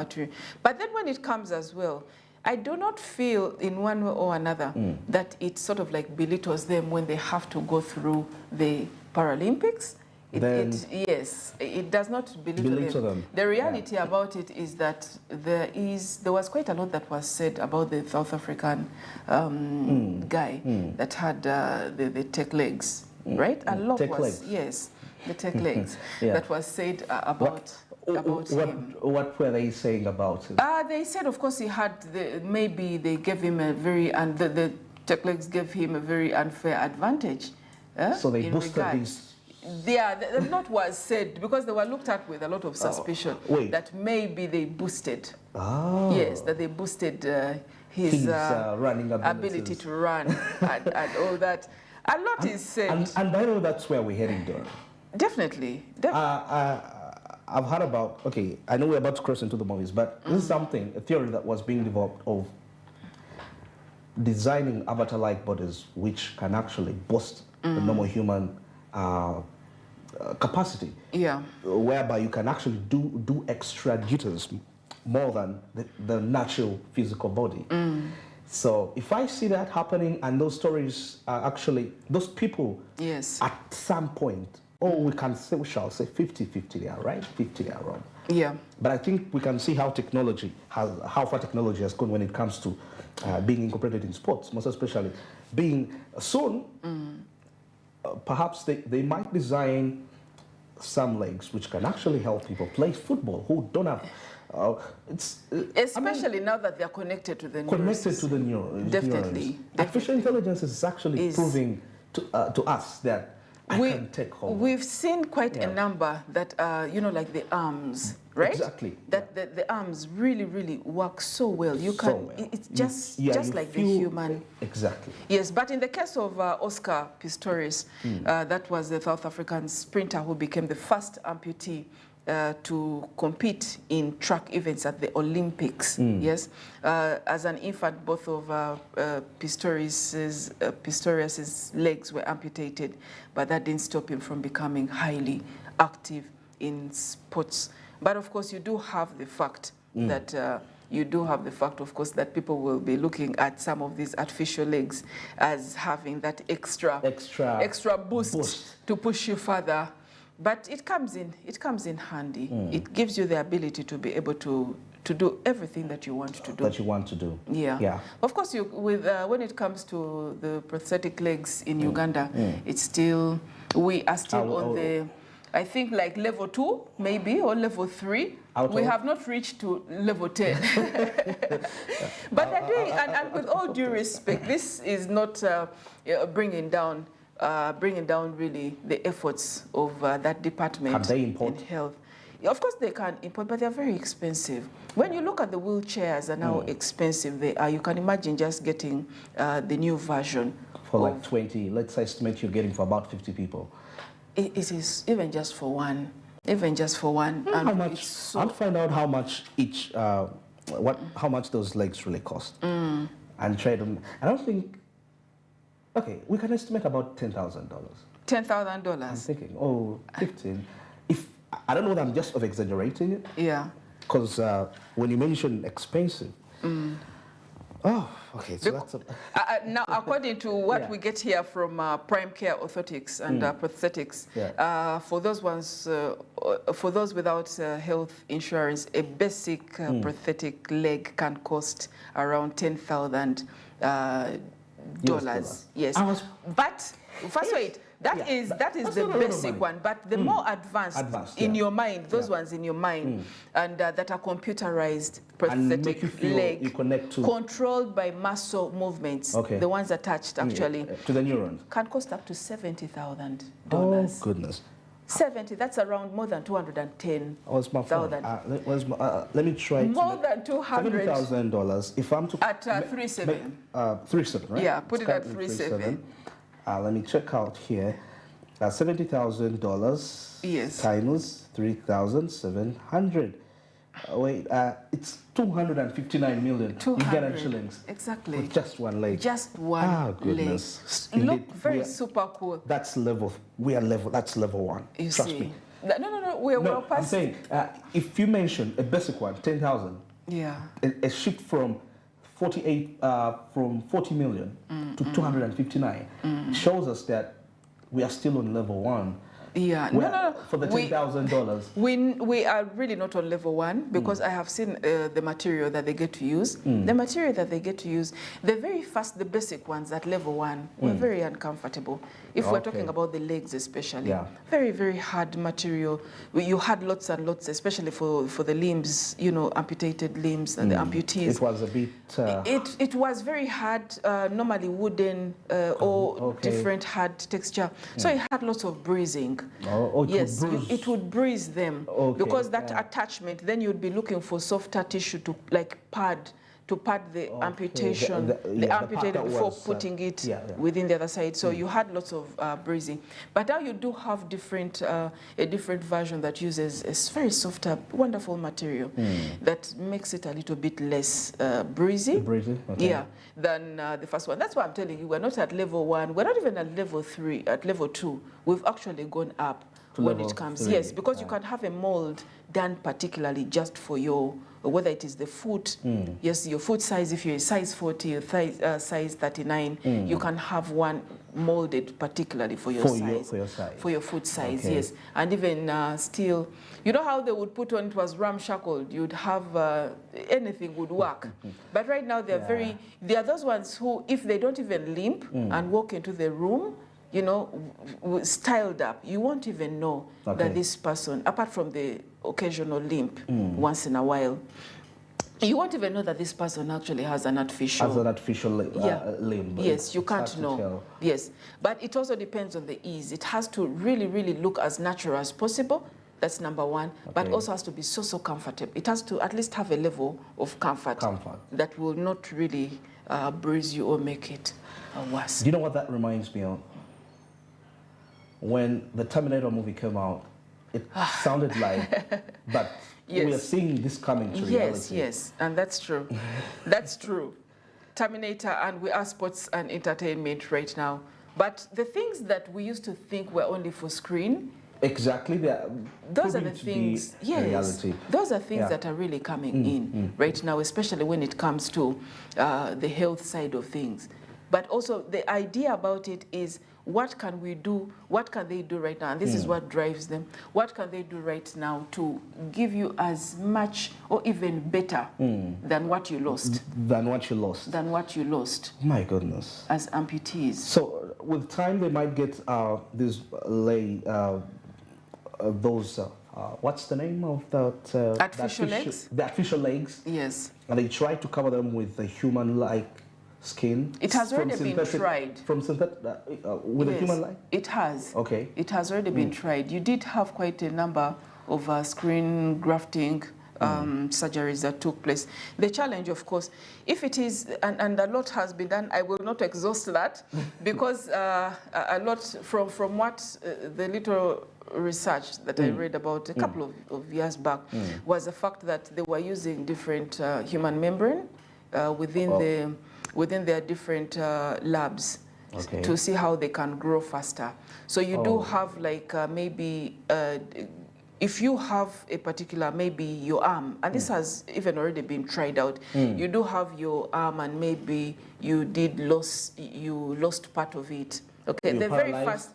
to. But then when it comes as well, I do not feel in one way or another that it sort of like belittles them when they have to go through the Paralympics. It does not belittle them. The reality about it is that there was quite a lot that was said about the South African guy that had the tech legs, right? A lot was, yes, the tech legs that was said about him. What were they saying about it? They said, of course, he had maybe they gave him a very, and the tech legs gave him a very unfair advantage. So they boosted these. Yeah, not was said, because they were looked at with a lot of suspicion that maybe they boosted. Yes, that they boosted his running ability to run and all that. A lot is said. And I know that's where we're heading to. Definitely. I've heard about, I know we're about to cross into the movies, but this is a theory that was being developed of designing avatar-like bodies which can actually boost the normal human capacity, whereby you can actually do extra duties more than the natural physical body. So if I see that happening, and those stories are actually, those people at some point, we shall say 50-50 they are right, 50 they are wrong. Yeah. But I think we can see how far technology has gone when it comes to being incorporated in sports, most especially being soon. Perhaps they might design some legs which can actually help people play football who don't have. Especially now that they are connected to the neurons. Definitely. Artificial intelligence is actually proving to us that I can take home. We've seen quite a number that like the arms, right? Exactly. That the arms really, really work so well. It's just like the human. Exactly. Yes, but in the case of Oscar Pistorius, that was the South African sprinter who became the first amputee to compete in track events at the Olympics. Yes, as an infant, both of Pistorius's legs were amputated, but that didn't stop him from becoming highly active in sports. But of course, you do have the fact that you do have the fact, of course, that people will be looking at some of these artificial legs as having that extra boost to push you further. But it comes in handy. It gives you the ability to be able to do everything that you want to do. Yeah. Of course, when it comes to the prosthetic legs in Uganda, it's still, we are still on the, I think, like level 2 maybe, or level 3. We have not reached to level 10. But they're doing, and with all due respect, this is not bringing down really the efforts of that department. Can they import? In health. Of course they can import, but they're very expensive. When you look at the wheelchairs and how expensive they are, you can imagine just getting the new version. For like 20, let's estimate you're getting for about 50 people. It is even just for one. Even just for one. And how much? I'll find out how much each, how much those legs really cost, and trade them. I don't think. Okay, we can estimate about $10,000. $10,000. I'm thinking, 15. I don't know whether I'm just over-exaggerating it. Yeah. Because when you mention expensive, okay, so that's now, according to what we get here from Prime Care Orthotics and prosthetics, for those ones, for those without health insurance, a basic prosthetic leg can cost around $10,000. Yes, but first wait. That is the basic one, but the more advanced in your mind, those ones in your mind, and that are computerized prosthetic leg, controlled by muscle movements, the ones attached actually to the neurons, can cost up to $70,000. Oh goodness. 70, that's around more than 210,000. Let me try. More than $70,000. If I'm to at 3.7. 3.7, right? Yeah, put it at 3.7. Let me check out here. $70,000. Yes. Times 3,700. It's 259 million Ugandan shillings. Exactly. For just one leg. Just one goodness. leg. Look, very super cool. That's level. We are level. That's level 1. You Trust see. me. No. We're well past. I'm saying, if you mention a basic one, 10,000. Yeah. A shift from 40 million to 259 shows us that we are still on level 1. Yeah, no. For the $10,000. We are really not on level 1 because I have seen the material that they get to use. The material that they get to use, the the basic ones at level 1 were very uncomfortable. If we're talking about the legs especially, very, very hard material. You had lots and lots, especially for the limbs, amputated limbs and the amputees. It was a bit... It was very hard, normally wooden or different hard texture. So it had lots of bruising. Yes, it would bruise them because that attachment. Then you'd be looking for softer tissue to pad the amputation, the amputated before putting it within the other side. So you had lots of bruising. But now you do have a different version that uses a very softer, wonderful material that makes it a little bit less bruisy. Than the first one. That's why I'm telling you, we're not at level 1. We're not even at level 3. At level 2, we've actually gone up when it comes. 3. Yes, because you can have a mold done particularly just for your, whether it is the foot, yes, your foot size, if you're a size 40 or size 39, you can have one molded particularly for your size. For your foot size, yes. And even still, you know how they would put on, it was ramshackled, you'd have, anything would work. But right now they are those ones who, if they don't even limp and walk into the room, styled up, you won't even know that this person, apart from the occasional limp once in a while, you won't even know that this person actually has an artificial limb. Yes, you can't know. Yes, but it also depends on the ease. It has to really, really look as natural as possible. That's number 1. But also has to be so comfortable. It has to at least have a level of comfort. That will not really bruise you or make it worse. Do you know what that reminds me of? When the Terminator movie came out, it sounded like, but we are seeing this coming to reality. Yes, and that's true. That's true. Terminator, and we are sports and entertainment right now. But the things that we used to think were only for screen, Exactly. Those are the things, yes, reality. those are things that are really coming in right now, especially when it comes to the health side of things. But also the idea about it is, what can we do? What can they do right now? And this is what drives them. What can they do right now to give you as much or even better than what you lost? Than what you lost. Than what you lost. My goodness. As amputees. So with time, they might get these what's the name of that? Artificial legs? The artificial legs. Yes. And they try to cover them with a human-like skin. It has already been tried. With a human leg? It has. Okay. It has already been tried. You did have quite a number of skin grafting surgeries that took place. The challenge, of course, if it is, and a lot has been done, I will not exhaust that, because a lot from what the little research that I read about a couple of years back was the fact that they were using different human membrane within their different labs to see how they can grow faster. So you do have like maybe if you have a particular, maybe your arm, and this has even already been tried out, you do have your arm and maybe you lost part of it. Okay, they're very fast.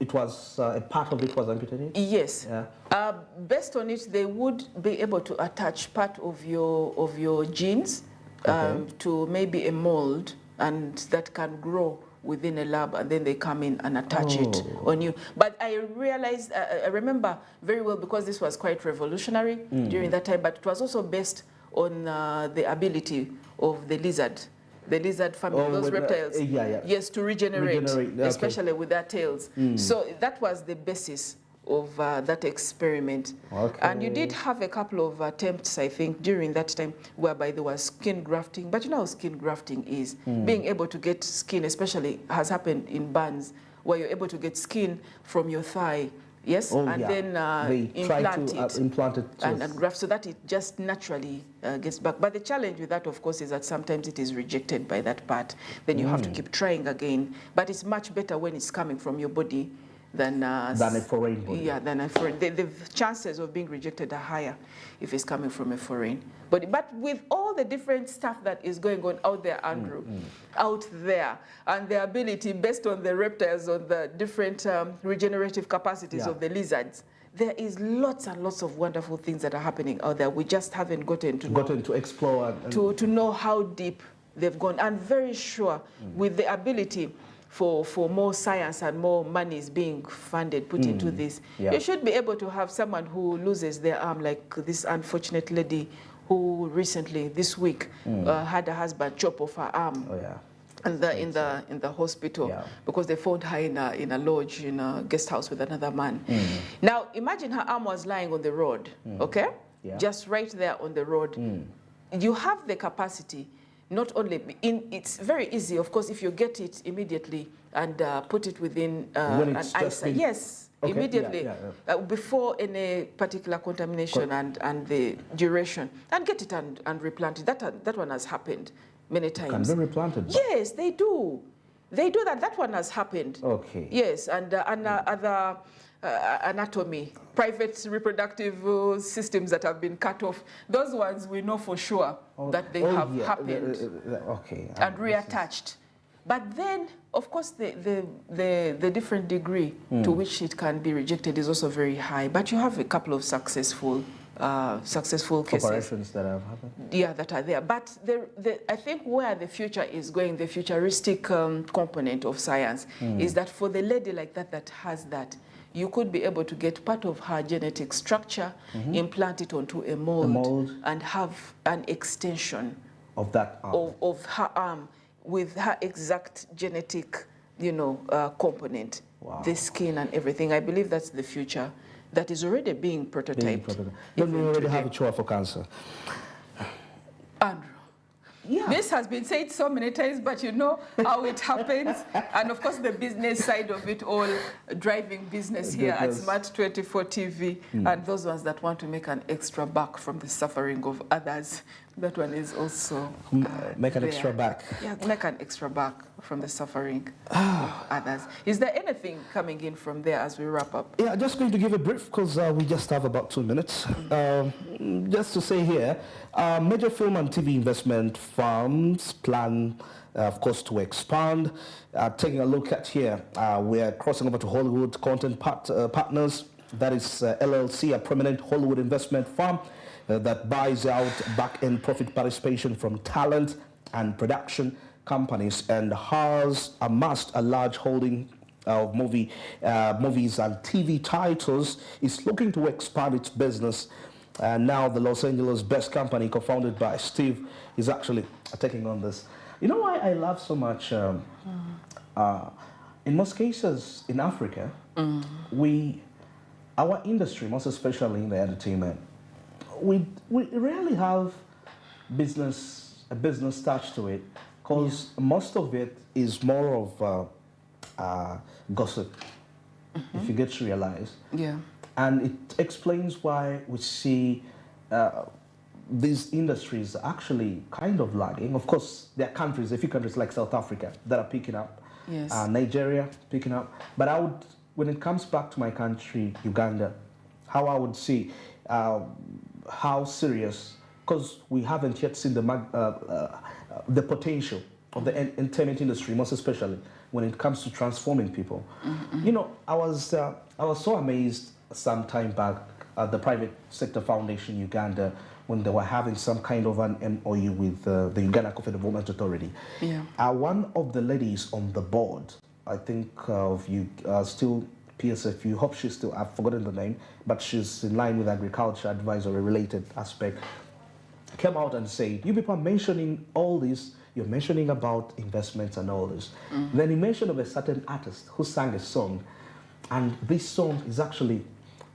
It was a part of it was amputated? Yes. Yeah. Based on it, they would be able to attach part of your genes to maybe a mold, and that can grow within a lab, and then they come in and attach it on you. But I realized, I remember very well, because this was quite revolutionary during that time, but it was also based on the ability of the lizard family, those reptiles, yes, to regenerate, especially with their tails. So that was the basis of that experiment. And you did have a couple of attempts, I think, during that time, whereby there was skin grafting. But you know how skin grafting is. Being able to get skin, especially has happened in burns, where you're able to get skin from your thigh, yes, then implant it and graft, so that it just naturally gets back. But the challenge with that, of course, is that sometimes it is rejected by that part. Then you have to keep trying again. But it's much better when it's coming from your body than a foreign body. Yeah, than a foreign. The chances of being rejected are higher if it's coming from a foreign body. But with all the different stuff that is going on out there, Andrew, out there, and the ability based on the reptiles, on the different regenerative capacities of the lizards, there is lots and lots of wonderful things that are happening out there. We just haven't gotten to explore to know how deep they've gone. I'm very sure with the ability for more science and more money is being funded, put into this, you should be able to have someone who loses their arm, like this unfortunate lady who recently, this week, had her husband chop off her arm. In the hospital, because they found her in a lodge, in a guest house with another man. Now, imagine her arm was lying on the road, okay? Just right there on the road. You have the capacity. Not only it's very easy, of course, if you get it immediately and put it within an ice. Yes, immediately before any particular contamination and the duration, and get it and replant it. That one has happened many times. Can they replant it? Yes, they do. They do that. That one has happened. Okay. Yes, and other anatomy, private reproductive systems that have been cut off. Those ones we know for sure that they have happened and reattached. But then, of course, the different degree to which it can be rejected is also very high. But you have a couple of successful cases. Operations that have happened? Yeah, that are there. But I think where the future is going, the futuristic component of science, is that for the lady like that has that, you could be able to get part of her genetic structure, implant it onto a mold, and have an extension of that arm. Of her arm with her exact genetic, component, the skin and everything. I believe that's the future that is already being prototyped. Then we already have a cure for cancer. Andrew. Yeah. This has been said so many times, but you know how it happens. And of course, the business side of it all, driving business here at Smart 24 TV, and those ones that want to make an extra buck from the suffering of others. That one is also make an there. extra back. Yeah, make an extra back from the suffering of others. Is there anything coming in from there as we wrap up? Yeah, just going to give a brief because we just have about 2 minutes. Just to say here, major film and TV investment firms plan, of course, to expand. Taking a look at here, we're crossing over to Hollywood Content Partners. That is LLC, a prominent Hollywood investment firm that buys out back-end profit participation from talent and production companies and has amassed a large holding of movies and TV titles. Is looking to expand its business. Now the Los Angeles Best Company, co-founded by Steve, is actually taking on this. You know why I love so much? In most cases in Africa, our industry, most especially in the entertainment, we rarely have a business touch to it, because most of it is more of gossip, if you get to realize. Yeah. And it explains why we see these industries actually kind of lagging. Of course, there are countries, a few countries like South Africa that are picking up. Yes. Nigeria picking up. But when it comes back to my country, Uganda, how I would see how serious, because we haven't yet seen the potential of the entertainment industry, most especially when it comes to transforming people. You know, I was so amazed some time back at the Private Sector Foundation Uganda when they were having some kind of an MOU with the Uganda Coffee Development Authority. Yeah. One of the ladies on the board, I think of you, still PSFU, hope she's still, I've forgotten the name, but she's in line with agriculture advisory related aspect, came out and said, you people are mentioning all this, you're mentioning about investments and all this. Then he mentioned of a certain artist who sang a song, and this song is actually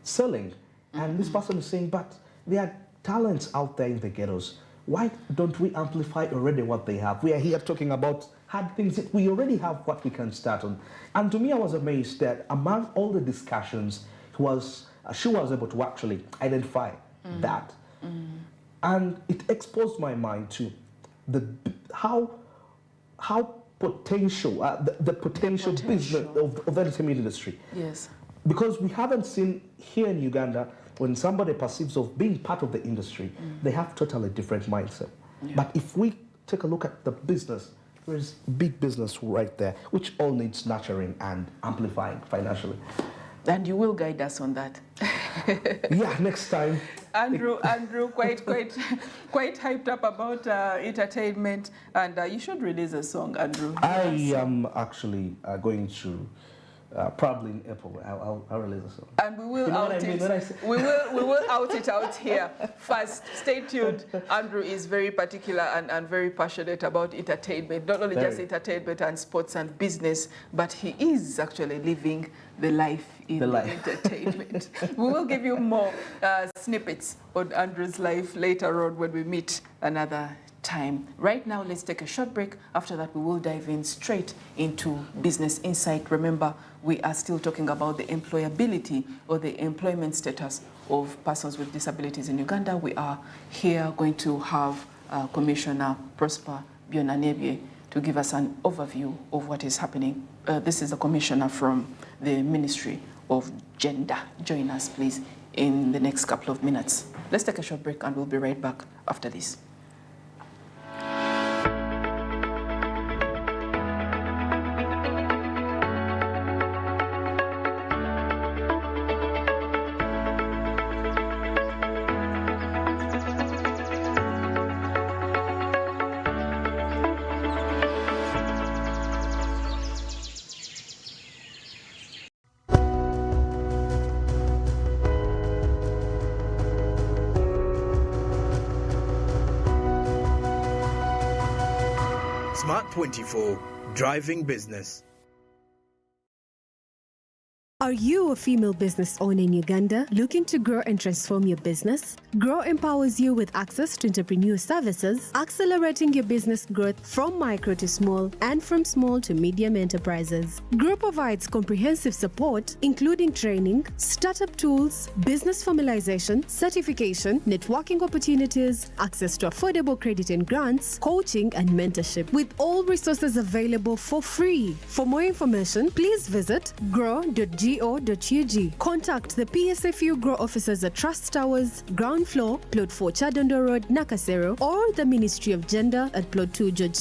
selling. And this person is saying, but there are talents out there in the ghettos. Why don't we amplify already what they have? We are here talking about hard things. We already have what we can start on. And to me, I was amazed that among all the discussions, she was able to actually identify that. And it exposed my mind to how potential, the potential business of the entertainment industry. Yes. Because we haven't seen here in Uganda, when somebody perceives of being part of the industry, they have totally different mindset. Yeah. But if we take a look at the business, there is big business right there, which all needs nurturing and amplifying financially. And you will guide us on that. Yeah, next time. Andrew, quite hyped up about entertainment, and you should release a song, Andrew. I am actually going to. Probably in April, I'll release a song. And we will out it. We will out it out here. First, stay tuned. Andrew is very particular and very passionate about entertainment, not only just entertainment and sports and business, but he is actually living the life in entertainment. We will give you more snippets on Andrew's life later on when we meet another time. Right now, let's take a short break. After that, we will dive in straight into Business Insight. Remember, we are still talking about the employability or the employment status of persons with disabilities in Uganda. We are here going to have Commissioner Prosper Byonanebye to give us an overview of what is happening. This is a commissioner from the Ministry of Gender. Join us, please, in the next couple of minutes. Let's take a short break and we'll be right back after this. Smart 24, driving business. Are you a female business owner in Uganda looking to grow and transform your business? Grow empowers you with access to entrepreneur services, accelerating your business growth from micro to small and from small to medium enterprises. Grow provides comprehensive support, including training, startup tools, business formalization, certification, networking opportunities, access to affordable credit and grants, coaching, and mentorship, with all resources available for free. For more information, please visit grow.go.ug. Contact the PSFU Grow officers at Trust Towers, ground floor, plot 4 Chadondo Road, Nakasero, or the Ministry of Gender at plot 2 George